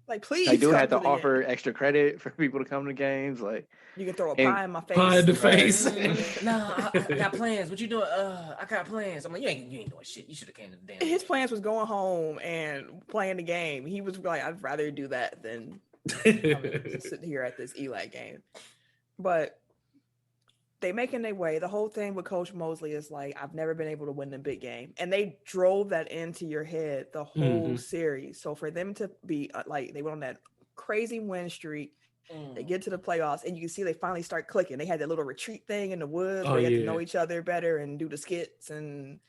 A: Like, please.
C: I do
A: come
C: have to
A: the
C: offer
A: game.
C: extra credit for people to come to games. Like,
A: You can throw a
C: and-
A: pie in my face.
D: Pie in the face.
B: Nah, I got plans. What you doing? I got plans. I'm like, you ain't doing shit. You should have came to the damn.
A: His plans was going home and playing the game. He was like, I'd rather do that than sit here at this ELAC game. But they making their way. The whole thing with Coach Mosley is like, I've never been able to win the big game. And they drove that into your head the whole series. So for them to be like, they went on that crazy win streak. They get to the playoffs and you can see they finally start clicking. They had that little retreat thing in the woods where they had to know each other better and do the skits and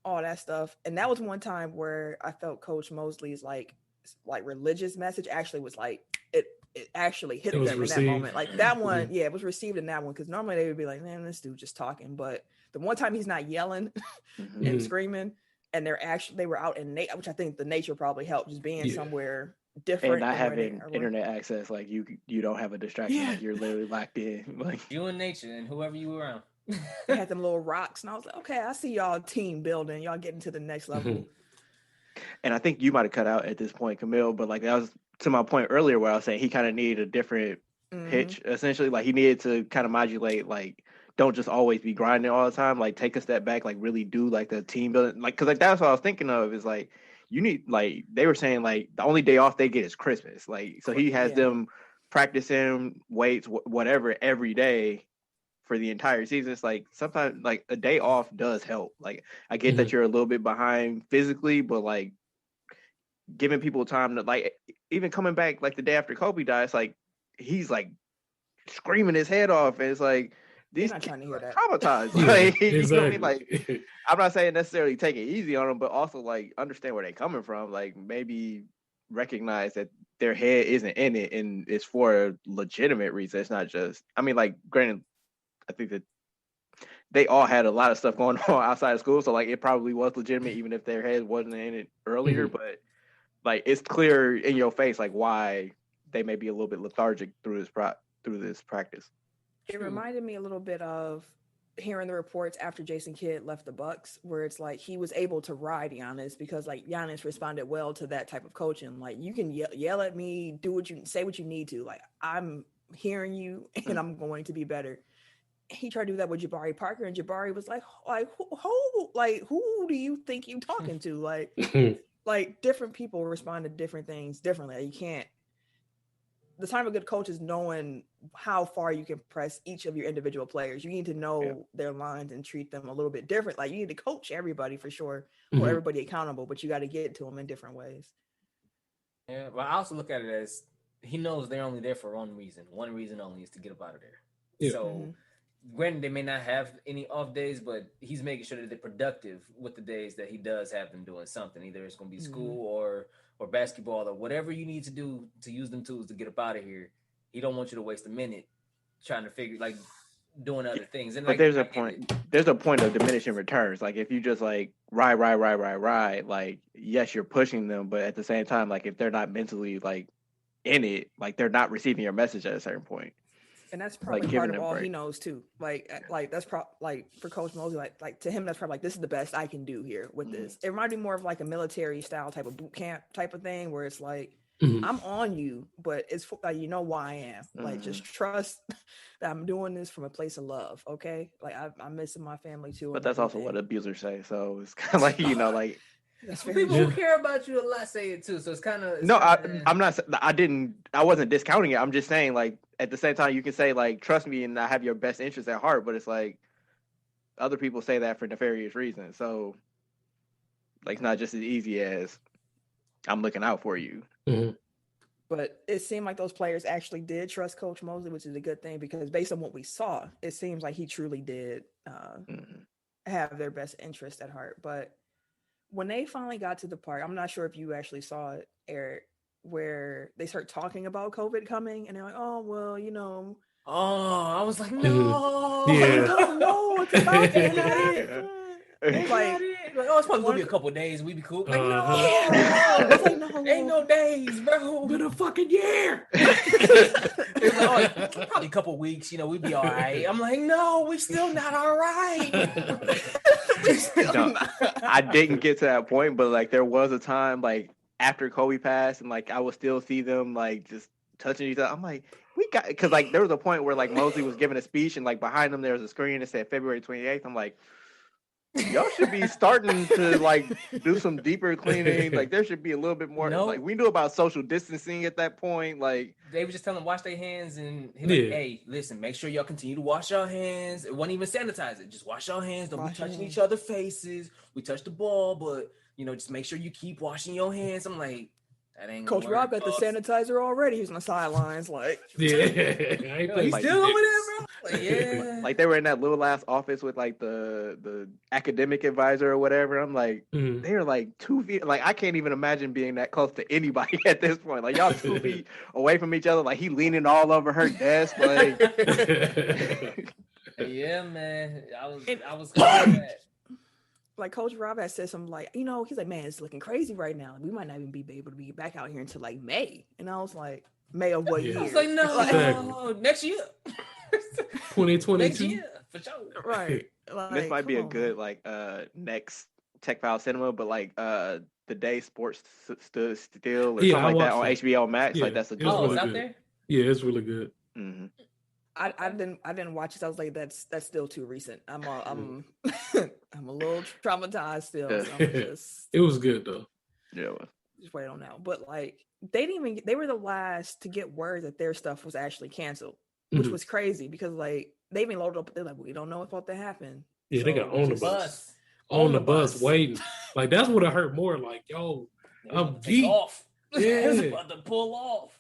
A: all that stuff. And that was one time where I felt Coach Mosley's like religious message actually was like, it actually hit them in that moment. Like that one, it was received in that one, because normally they would be like, man, this dude just talking. But the one time he's not yelling and screaming, and they were out in which I think the nature probably helped, just being somewhere different
C: and not having internet access. Like you don't have a distraction. Like you're literally locked in. Like
B: you and nature and whoever you were around.
A: They had them little rocks, and I was like, okay, I see y'all team building, y'all getting to the next level.
C: And I think you might have cut out at this point, Camille, but like that was to my point earlier where I was saying he kind of needed a different pitch, essentially. Like he needed to kind of modulate, like, don't just always be grinding all the time. Like take a step back, like really do like the team building. Like, cause like that's what I was thinking of is like, you need, like they were saying, like the only day off they get is Christmas. Like, so he has them practicing weights, whatever, every day for the entire season. It's like sometimes like a day off does help. Like I get that you're a little bit behind physically, but like giving people time to, like, even coming back like the day after Kobe died, it's like he's like screaming his head off, and it's like these kids are traumatized. Like, you know what I mean? Like, I'm not saying necessarily take it easy on them, but also like understand where they're coming from. Like maybe recognize that their head isn't in it and it's for a legitimate reason. It's not just, I mean, like, granted, I think that they all had a lot of stuff going on outside of school, so like it probably was legitimate even if their head wasn't in it earlier. But like it's clear in your face like why they may be a little bit lethargic through this practice.
A: It reminded me a little bit of hearing the reports after Jason Kidd left the Bucks, where it's like he was able to ride Giannis because like Giannis responded well to that type of coaching. Like, you can yell at me, say what you need to. Like, I'm hearing you and I'm going to be better. He tried to do that with Jabari Parker, and Jabari was like who do you think you talking to? Like, like different people respond to different things differently. Like, you can't. The time of a good coach is knowing how far you can press each of your individual players. You need to know their lines and treat them a little bit different. Like, you need to coach everybody for sure, or everybody accountable, but you got to get to them in different ways.
B: Yeah, but I also look at it as he knows they're only there for one reason. One reason only is to get up out of there. Yeah. So, granted, they may not have any off days, but he's making sure that they're productive with the days that he does have them doing something. Either it's going to be school or basketball or whatever you need to do to use them tools to get up out of here. He don't want you to waste a minute trying to figure, like, doing other things. And
C: but
B: like,
C: there's a point of diminishing returns. Like, if you just like ride, like, yes, you're pushing them, but at the same time, like, if they're not mentally like in it, like they're not receiving your message at a certain point.
A: And that's probably like part of all he knows too. Like that's like for Coach Mosley, like to him, that's probably like, this is the best I can do here with this. It reminded me more of like a military style type of boot camp type of thing, where it's like, I'm on you, but it's like, you know why I am. Like, just trust that I'm doing this from a place of love. Okay, like I'm missing my family too.
C: But that's also what abusers say. So it's kind of like, you know, like.
B: People who care about you a lot say it too, so it's kind of
C: I'm not. I wasn't discounting it. I'm just saying, like, at the same time, you can say like, trust me, and I have your best interest at heart. But it's like other people say that for nefarious reasons. So like, it's not just as easy as I'm looking out for you.
A: But it seemed like those players actually did trust Coach Mosley, which is a good thing, because based on what we saw, it seems like he truly did have their best interest at heart. But when they finally got to the part, I'm not sure if you actually saw it, Eric, where they start talking about COVID coming, and they're like, "Oh, well, you know."
B: Oh, I was like, no,
A: no, it's about that.
B: It's like, it's probably gonna be a couple of days. We be cool. Like, ain't no days, bro.
D: Been a fucking year.
B: It's like, probably a couple of weeks. You know, we'd be all right. I'm like, no, we still not all right.
C: I didn't get to that point, but like there was a time, like after Kobe passed, and like I would still see them like just touching each other. I'm like, we got, because like there was a point where like Mosley was giving a speech, and like behind him there was a screen that said February 28th. I'm like, y'all should be starting to like do some deeper cleaning. Like there should be a little bit more. Like we knew about social distancing at that point. Like
B: they were just telling them wash their hands, and he like, hey, listen, make sure y'all continue to wash your hands. It wasn't even sanitize it. Just wash your hands. Don't be touching each other's faces. We touched the ball, but just make sure you keep washing your hands. I'm like, that ain't
A: Coach Rob got the sanitizer already. He's on the sidelines, like,
B: he's still over there, bro. Like, yeah,
C: like they were in that little ass office with like the academic advisor or whatever. I'm like, they're like 2 feet. Like I can't even imagine being that close to anybody at this point. Like y'all 2 feet away from each other. Like he leaning all over her desk. Like,
B: yeah, man. I was glad.
A: Like Coach Rob had said something like, he's like, man, it's looking crazy right now. We might not even be able to be back out here until like May. And I was like, May of what year?
B: I was like, no, next year.
D: 2022.
B: Next year, for sure.
A: Right.
C: Like, this might be a good like next TECK Foul Cinema, but like the day sports stood still or something like that on HBO Max. Like that's a good
B: one.
D: Really
B: out
D: good.
B: There?
D: Yeah, it's really good.
C: Mm-hmm.
A: I didn't watch it. I was like, that's still too recent. I'm I'm a little traumatized still. So
D: it was good though.
C: Yeah, it was.
A: Just wait on now. But like they were the last to get word that their stuff was actually canceled, which was crazy because like they even loaded up. They're like, we don't know what's about to happen.
D: Yeah, they got on the bus. On the bus waiting. Like that's what I heard more. Like, yo, I'm deep.
B: Off.
D: Yeah,
B: it's about to pull off.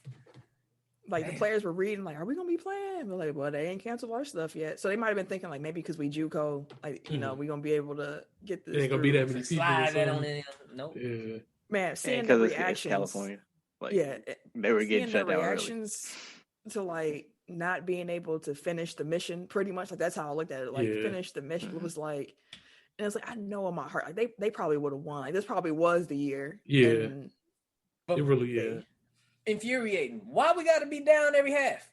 A: Like the players were reading, like, are we gonna be playing? They're like, well, they ain't canceled our stuff yet. So they might have been thinking, like, maybe because we JUCO, like, we gonna be able to get this.
D: There ain't gonna be that many people.
B: Slide that on in. Nope.
D: Yeah.
A: Man, seeing the reactions.
C: California. Like,
A: yeah,
C: they were getting shut down
A: reactions early. To like not being able to finish the mission, pretty much. Like that's how I looked at it. Like finish the mission. It was like, and it's like I know in my heart, like they probably would have won. Like this probably was the year.
D: Yeah, it really is.
B: Infuriating. Why we gotta be down every half?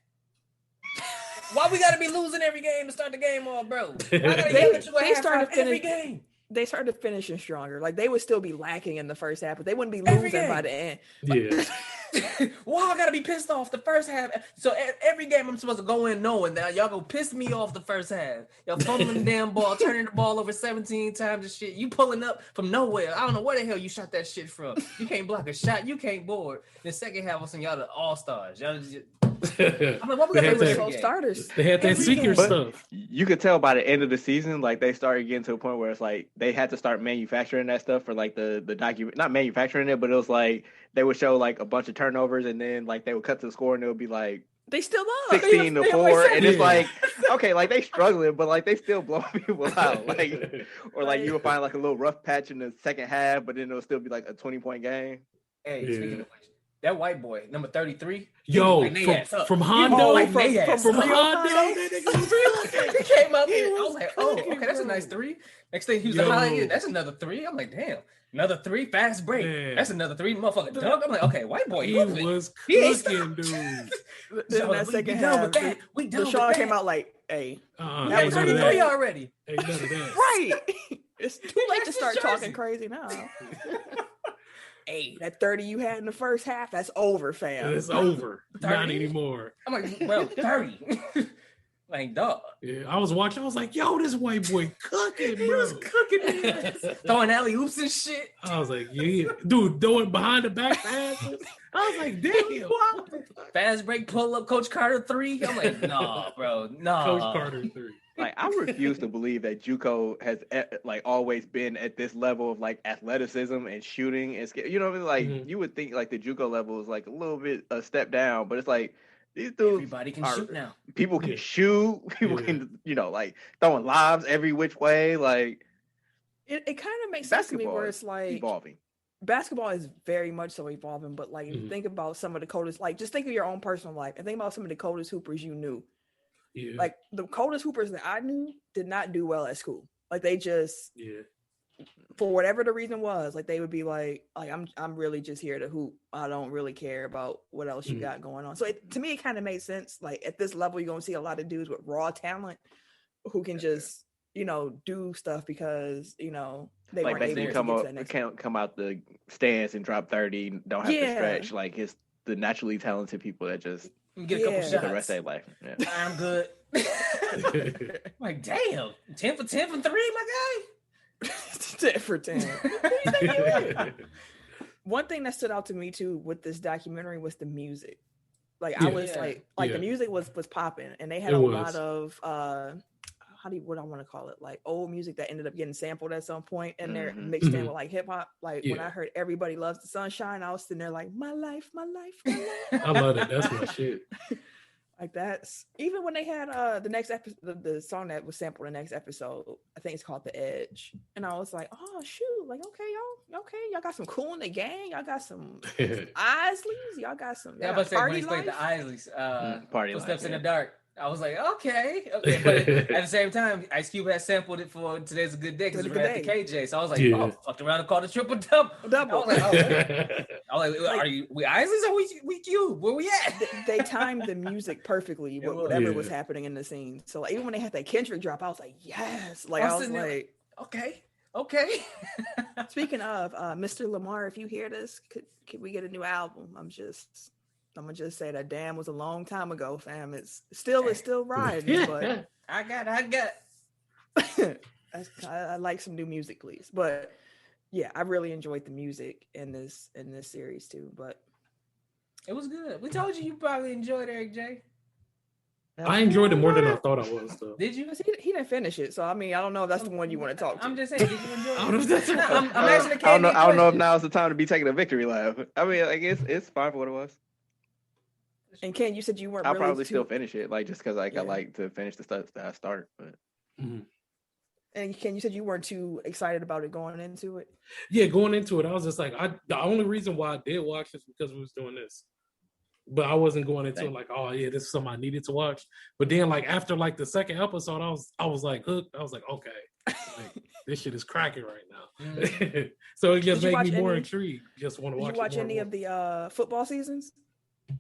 B: Why we gotta be losing every game to start the game off, bro? Why gotta they started every game?
A: They started finishing stronger. Like they would still be lacking in the first half, but they wouldn't be losing by the end.
B: Yeah. Why I gotta be pissed off the first half? So every game I'm supposed to go in knowing that y'all gonna piss me off the first half. Y'all fumbling the damn ball, turning the ball over 17 times and shit. You pulling up from nowhere. I don't know where the hell you shot that shit from. You can't block a shot. You can't board. The second half was y'all the all-stars. Y'all just... I'm like, what we got
A: starters?
D: They had that secret stuff.
C: You could tell by the end of the season, like they started getting to a point where it's like they had to start manufacturing that stuff for like the document, not manufacturing it, but it was like they would show like a bunch of turnovers and then like they would cut to the score and it would be like
A: they still up
C: 16-4, and it's like okay, like they struggling, but like they still blowing people out, like or like you would find like a little rough patch in the second half, but then it'll still be like a 20-point game.
B: Hey, speaking of which, that white boy, number 33.
D: Yo, from Hondo.
B: From Hondo. He came up here. I was like, oh, okay, that's a nice 3. Next thing, he was like, that's another 3. I'm like, damn. Another 3, fast break. Man. That's another 3, motherfucker dunk. I'm like, okay, white boy.
D: He was cooking, dude.
A: Then that second half, Deshaun came out like, hey,
B: that was 33 already.
D: Ain't none of that.
A: Right. It's too late to start talking crazy now. Hey, that 30 you had in the first half, that's over, fam.
D: It's over. 30? Not anymore.
B: I'm like, well, 30. Like, dog.
D: Yeah, I was watching. I was like, yo, this white boy cooking, bro.
B: He was cooking. Throwing alley-oops and shit.
D: I was like, yeah. Dude, throwing behind the back passes. I was like, damn.
B: Fast break, pull up, Coach Carter 3. I'm like, nah, bro. Nah.
D: Coach Carter 3.
C: Like, I refuse to believe that JUCO has like always been at this level of like athleticism and shooting and skill. You know what I mean? Like you would think like the JUCO level is like a little bit a step down, but it's like these dudes.
B: Everybody can shoot now.
C: People can shoot. People can, like throwing lobs every which way. Like
A: it kind of makes sense to me where it's like
C: evolving.
A: Basketball is very much so evolving, but like if you think about some of the coldest, like just think of your own personal life and think about some of the coldest hoopers you knew.
D: Yeah.
A: Like the coldest hoopers that I knew did not do well at school. Like they just, for whatever the reason was, like they would be like I'm really just here to hoop. I don't really care about what else you got going on. So to me, it kind of made sense. Like at this level, you're gonna see a lot of dudes with raw talent who can just, do stuff because they
C: like
A: weren't able to get to that next.
C: Can't come out the stands and drop 30, don't have to stretch. Like it's the naturally talented people that just
B: get a couple shots
C: the rest of their life. Yeah.
B: I'm good. Like damn, 10 for 10 from 3, my guy.
A: 10 for 10. One thing that stood out to me too with this documentary was the music. Like I was like the music was popping, and they had a lot of what I want to call it, like old music that ended up getting sampled at some point, and they're mixed in with like hip hop. Like when I heard "Everybody Loves the Sunshine," I was sitting there like, "My life, my life, my life."
D: I love it. That's my shit.
A: Like that's even when they had the next episode, the song that was sampled in the next episode. I think it's called "The Edge," and I was like, "Oh shoot! Like y'all got some cool in the gang. Y'all got some Isleys. Y'all got some."
B: Yeah, but when he played the Isleys, Party Footsteps in the Dark. I was like, okay, but at the same time, Ice Cube had sampled it for "Today's a Good Day" because we're at the KJ. So I was like, oh, fucked around and called it triple double. I was like, are we Isleys or we Cube? Where we at?
A: They timed the music perfectly with whatever was happening in the scene. So like, even when they had that Kendrick drop, I was like, yes. Like I was like,
B: okay.
A: Speaking of Mr. Lamar, if you hear this, could we get a new album? I'm gonna just say that damn was a long time ago, fam. It's still riding, but
B: I got.
A: I like some new music, please. But yeah, I really enjoyed the music in this series too. But
B: it was good. We told you probably enjoyed Eric J.
D: I enjoyed it more than I thought I was. Though.
B: Did you?
A: He didn't finish it, so I mean, I don't know if that's the one you want to talk to.
B: I'm just saying, did you enjoy it?
C: I'm asking the I don't know if now's the time to be taking a victory lap. I mean, like it's fine for what it was.
A: And Ken, you said you weren't.
C: I'll probably still finish it, like just because I like to finish the stuff that I start. But
A: and Ken, you said you weren't too excited about it going into it.
D: Yeah, going into it, I was just like, the only reason why I did watch is because we was doing this, but I wasn't going into it like, oh yeah, this is something I needed to watch. But then, like after like the second episode, I was like hooked. I was like, okay, like, this shit is cracking right now. So it just made me more intrigued. Just want to watch.
A: Did you watch any of the football seasons?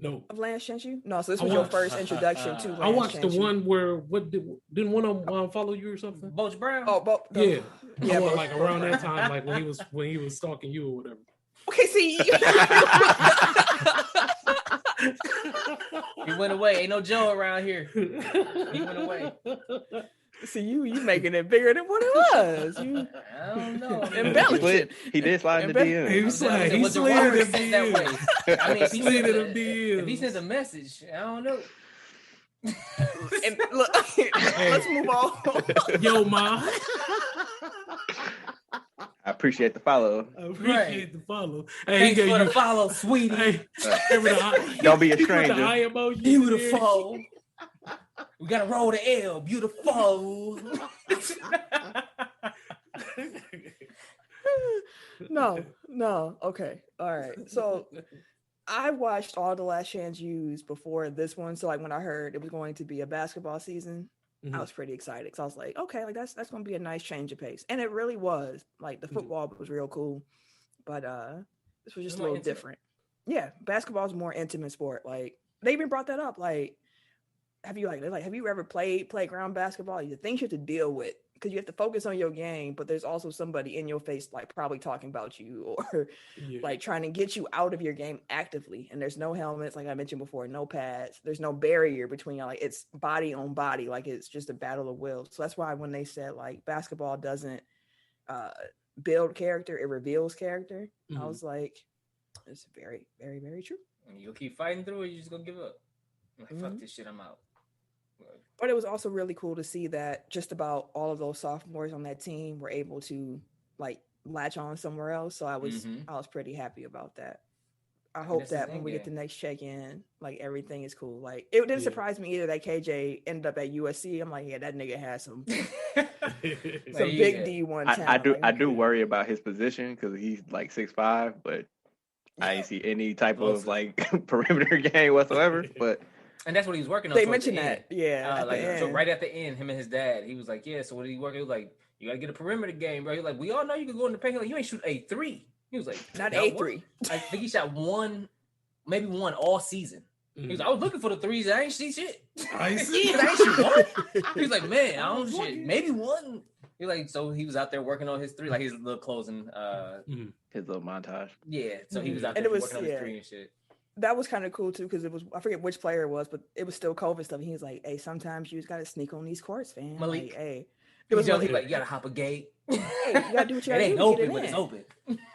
D: No.
A: Of Lance Shenchu? No, so this was your first introduction to Lance
D: I watched
A: Shenchu.
D: the one where didn't one of them follow you or something?
B: Boach Brown.
A: Oh,
D: yeah. Like around that time, like when he was stalking you or whatever.
A: Okay, see.
B: He went away. Ain't no Joe around here. He went away.
A: See, you making it bigger than what it was.
B: I don't know.
A: Embellishing.
C: He did slide in the DM.
D: He slid in the
B: DM. I mean, if he
D: slid in the DM.
B: If he sends a message, I don't know.
A: And look, let's move on.
D: Yo, Ma.
C: I appreciate the follow.
D: The follow.
B: Hey, thanks for the follow, sweetie. Hey,
C: don't be a stranger.
B: Beautiful. We gotta roll the L, beautiful.
A: No. Okay. All right. So I watched all the Last Chance U's before this one. So like when I heard it was going to be a basketball season, I was pretty excited because I was like, okay, like that's gonna be a nice change of pace. And it really was. Like the football was real cool. But this was just a little different. Yeah, basketball is a more intimate sport. Like they even brought that up. Like, have you ever played playground basketball? The things you have to deal with because you have to focus on your game, but there's also somebody in your face, like probably talking about you or like trying to get you out of your game actively. And there's no helmets, like I mentioned before, no pads. There's no barrier between like it's body on body, like it's just a battle of wills. So that's why when they said like basketball doesn't build character, it reveals character. I was like, it's very, very, very true.
B: You'll keep fighting through it. You're just gonna give up. Like, fuck this shit, I'm out.
A: But it was also really cool to see that just about all of those sophomores on that team were able to like latch on somewhere else. So I was pretty happy about that. I hope that when we get the next check-in, like everything is cool. Like it didn't surprise me either that KJ ended up at USC. I'm like, yeah, that nigga has some big D1 talent.
C: I do worry about his position because he's like 6'5", but I ain't see any type of like perimeter game whatsoever. But
B: and that's what he was working on.
A: They mentioned that,
B: so right at the end, him and his dad, he was like, yeah. So what did he work? He was like, you gotta get a perimeter game, bro. He was like, we all know you can go in the paint. Like, you ain't shoot a 3. He was like,
A: not A3.
B: I think he shot maybe one all season. He was, I was looking for the threes. I ain't see shit.
D: I see.
B: I ain't shoot one. He was like, man, I don't shit. Maybe one. He like, so he was out there working on his three, like his little closing,
C: his little montage.
B: Yeah, so he was out there working on his three and shit.
A: That was kind of cool too, because it was, I forget which player it was, but it was still COVID stuff. And he was like, hey, sometimes you just got to sneak on these courts, fam.
B: Malik.
A: Like, hey. It was
B: like, you got to hop a gate.
A: Hey, you got to do what you got to do.
B: It ain't open, but it's open.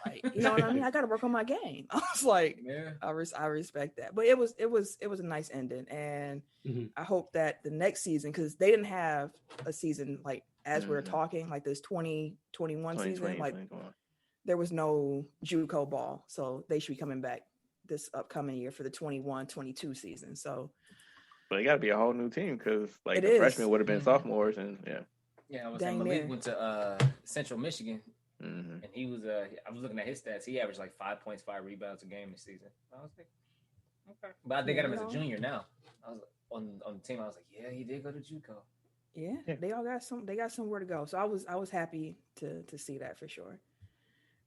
A: Like, you know what I mean? I got to work on my game. I was like, yeah. I respect that. But it was a nice ending. And I hope that the next season, because they didn't have a season, like, as we were talking, like this 2021 season, like, there was no JUCO ball. So they should be coming back this upcoming year for the 21-22 season. So,
B: but
C: it got to be a whole new team, because like the freshmen would have been sophomores, and
B: I was saying Malik went to Central Michigan, and he was I was looking at his stats. He averaged like 5 points, 5 rebounds a game this season. I was like, okay, but they got him as a junior now. I was on the team. I was like, yeah, he did go to JUCO.
A: Yeah, they all got some. They got somewhere to go. So I was happy to see that for sure.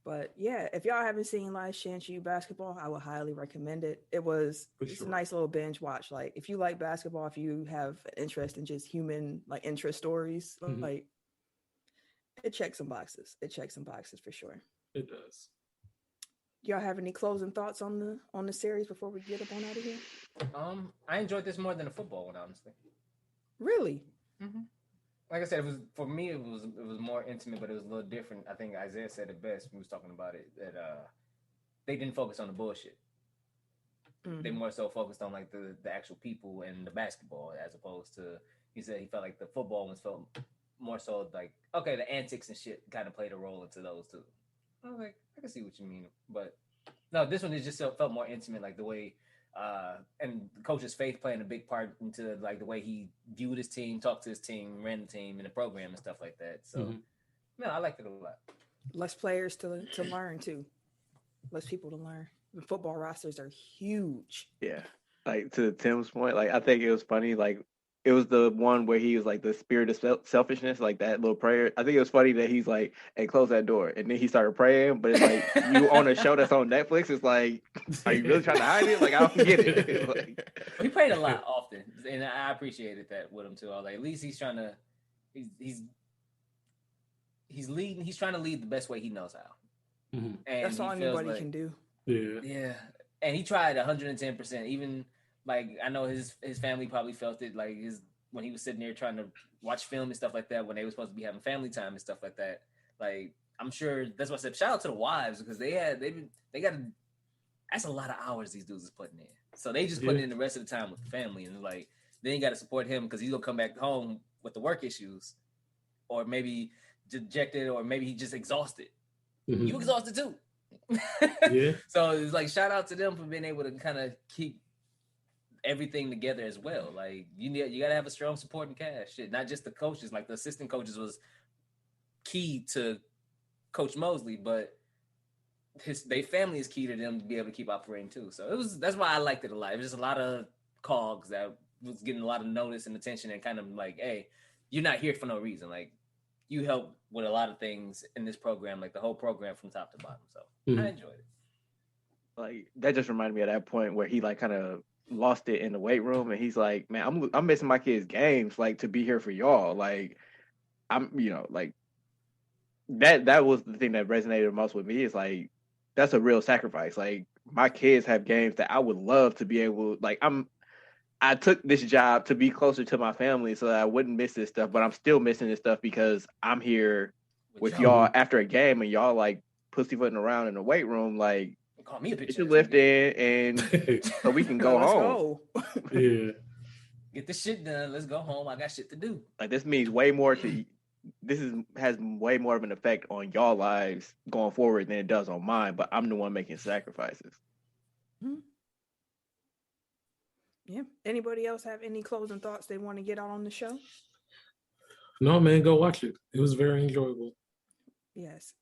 A: But yeah, if y'all haven't seen Last Chance U basketball, I would highly recommend it. It's a nice little binge watch. Like, if you like basketball, if you have an interest in just human like interest stories, like it checks some boxes. It checks some boxes for sure.
D: It does.
B: Y'all have any closing thoughts on the series before we get up on out of here? I enjoyed this more than the football one, honestly.
A: Really?
B: Mm-hmm. Like I said, it was for me. It was more intimate, but it was a little different. I think Isaiah said it best when he was talking about it, that they didn't focus on the bullshit. Mm-hmm. They more so focused on like the actual people and the basketball, as opposed to, he said he felt like the football ones felt more so like, okay, the antics and shit kind of played a role into those too. I was like, I can see what you mean, but no, this one is just felt more intimate, like the way. And the coach's faith playing a big part into like the way he viewed his team, talked to his team, ran the team and the program and stuff like that. So, no, I liked it a lot.
A: Less players to learn too. Less people to learn. The football rosters are huge.
C: Yeah, like to Tim's point, like I think it was funny. Like it was the one where he was like the spirit of selfishness, like that little prayer. I think it was funny that he's like, "Hey, close that door," and then he started praying. But it's like you on a show that's on Netflix. It's like, are you really trying to hide it? Like I don't get it. Like,
B: he prayed a lot often, and I appreciated that with him too. I was like, at least he's trying to, he's leading. He's trying to lead the best way he knows how.
A: Mm-hmm. And that's all anybody can do.
B: Yeah, and he tried 110%. Even like I know his family probably felt it, like when he was sitting there trying to watch film and stuff like that, when they were supposed to be having family time and stuff like that. Like I'm sure that's why I said shout out to the wives, because they got that's a lot of hours these dudes is putting in. So they just putting in the rest of the time with the family, and like they ain't got to support him because he's gonna come back home with the work issues, or maybe dejected, or maybe he just exhausted. Mm-hmm. You exhausted too. So it's like shout out to them for being able to kind of keep everything together as well. Like you gotta have a strong supporting cast. Shit, not just the coaches. Like the assistant coaches was key to Coach Mosley, but their family is key to them to be able to keep operating too. So that's why I liked it a lot. It was just a lot of cogs that was getting a lot of notice and attention, and kind of like, hey, you're not here for no reason. Like you help with a lot of things in this program, like the whole program from top to bottom. So I enjoyed it.
C: Like that just reminded me of that point where he like kind of lost it in the weight room, and he's like, man, I'm missing my kids' games, like to be here for y'all. Like I'm, like that was the thing that resonated most with me, is like that's a real sacrifice. Like my kids have games that I would love to be able, like I took this job to be closer to my family so that I wouldn't miss this stuff, but I'm still missing this stuff because I'm here with y'all after a game, and y'all like pussyfooting around in the weight room. Like,
B: call me a picture.
C: Get your lift in, and so we can go home.
D: Yeah,
B: get this shit done. Let's go home. I got shit to do.
C: Like this means way more to. Has way more of an effect on y'all lives going forward than it does on mine. But I'm the one making sacrifices.
A: Mm-hmm. Yeah. Anybody else have any closing thoughts they want to get out on the show?
D: No, man, go watch it. It was very enjoyable.
A: Yes.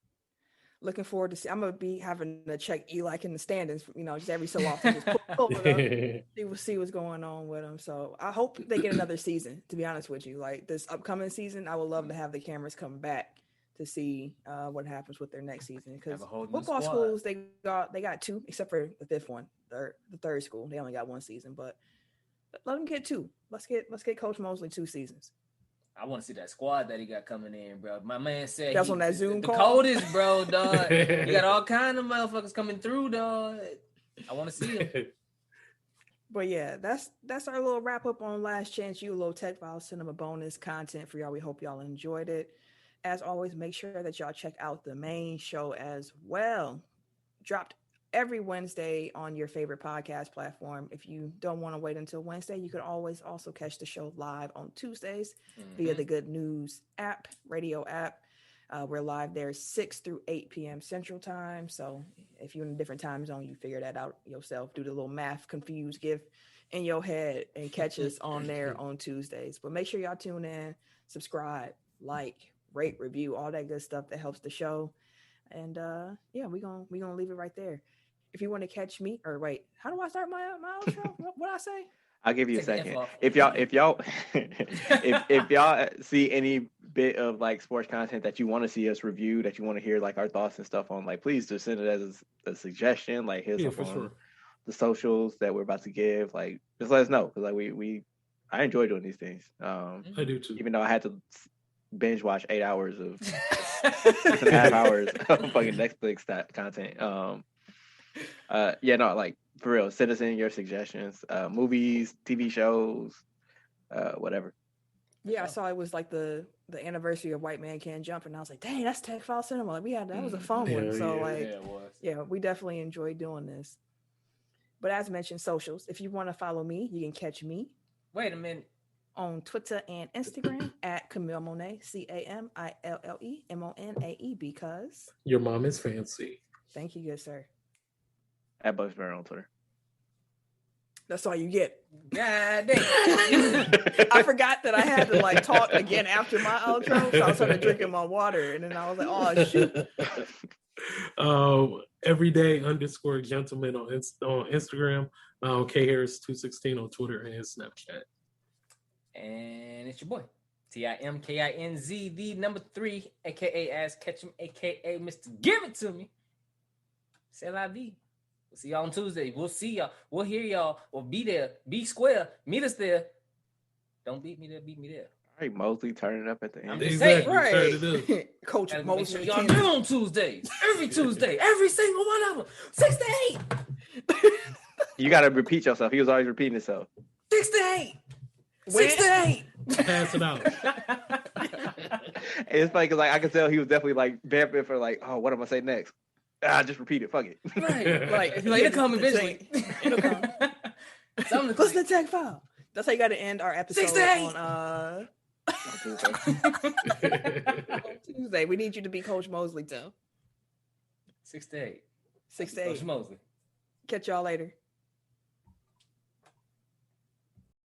A: Looking forward to see. I'm gonna be having to check Eli in the standings, just every so often, just pull it up, see what's going on with him. So I hope they get another season. To be honest with you, like this upcoming season, I would love to have the cameras come back to see what happens with their next season. Because football schools, they got 2, except for the 5th one. the third school. They only got one season, but let them get two. Let's get Coach Mosley 2 seasons.
B: I want to see that squad that he got coming in, bro. My man said
A: that's on that Zoom
B: the
A: call.
B: coldest, bro, dog. You got all kind of motherfuckers coming through, dog. I want to see him.
A: But yeah, that's our little wrap up on Last Chance U, a little Tech Foul Cinema bonus content for y'all. We hope y'all enjoyed it. As always, make sure that y'all check out the main show as well. Dropped every Wednesday on your favorite podcast platform. If you don't want to wait until Wednesday, you could always also catch the show live on Tuesdays via the Good News app, radio app. We're live there 6 through 8 p.m. Central Time. So if you're in a different time zone, you figure that out yourself. Do the little math confused gift in your head and catch us on there on Tuesdays. But make sure y'all tune in, subscribe, like, rate, review, all that good stuff that helps the show. And yeah, we're gonna leave it right there. If you want to catch me, or wait, how do I start my outro? What I say?
C: I'll give you a second. If y'all if y'all see any bit of like sports content that you want to see us review, that you want to hear like our thoughts and stuff on, like please just send it as a suggestion. Like here's the socials that we're about to give. Like just let us know, because like I enjoy doing these things.
D: I do too.
C: Even though I had to binge watch 8 hours of 6.5 hours of fucking Netflix content. Yeah, no, like for real, send us in your suggestions, movies, TV shows, whatever.
A: Yeah, I saw it was like the anniversary of White Man Can't Jump, and I was like, dang, that's Tech Foul Cinema. Like that was a fun one. So we definitely enjoyed doing this. But as mentioned, socials. If you want to follow me, you can catch me.
B: Wait a minute.
A: On Twitter and Instagram at Camille Monet, CAMILLEMONAE, because
D: your mom is fancy.
A: Thank you, good sir.
C: At Bugs Bear on Twitter.
A: That's all you get.
B: God damn.
A: I forgot that I had to like talk again after my outro, so I was started drinking my water, and then I was like, oh shoot.
D: Everyday_gentleman on Instagram. K Harris 216 on Twitter and Snapchat.
B: And it's your boy, TIMKINZ, the number 3, aka Ass Ketchum, aka Mr. Give It To Me. C'est la vie. We'll see y'all on Tuesday. We'll see y'all. We'll hear y'all. We'll be there. Be square. Meet us there. Don't beat me there. Beat me there.
C: All right, Mosley turning up at the end.
B: I'm just saying,
A: right? Coach Mosley.
B: Y'all do on Tuesdays. Every Tuesday. Every single one of them. 6 to 8.
C: You got to repeat yourself. He was always repeating himself.
B: 6 to 8. 6 to 8.
D: Pass it out.
C: It's funny because like I can tell he was definitely like vamping for like, oh, what am I say next? Just repeat it. Fuck it.
A: Right. Like
B: it'll come eventually.
A: It'll come. Listen to Tech Foul. That's how you got to end our episode
B: 6 to 8.
A: On Tuesday. We need you to be Coach Mosley too.
B: 6 to 8.
A: 6 to 8.
B: Coach Mosley.
A: Catch y'all later.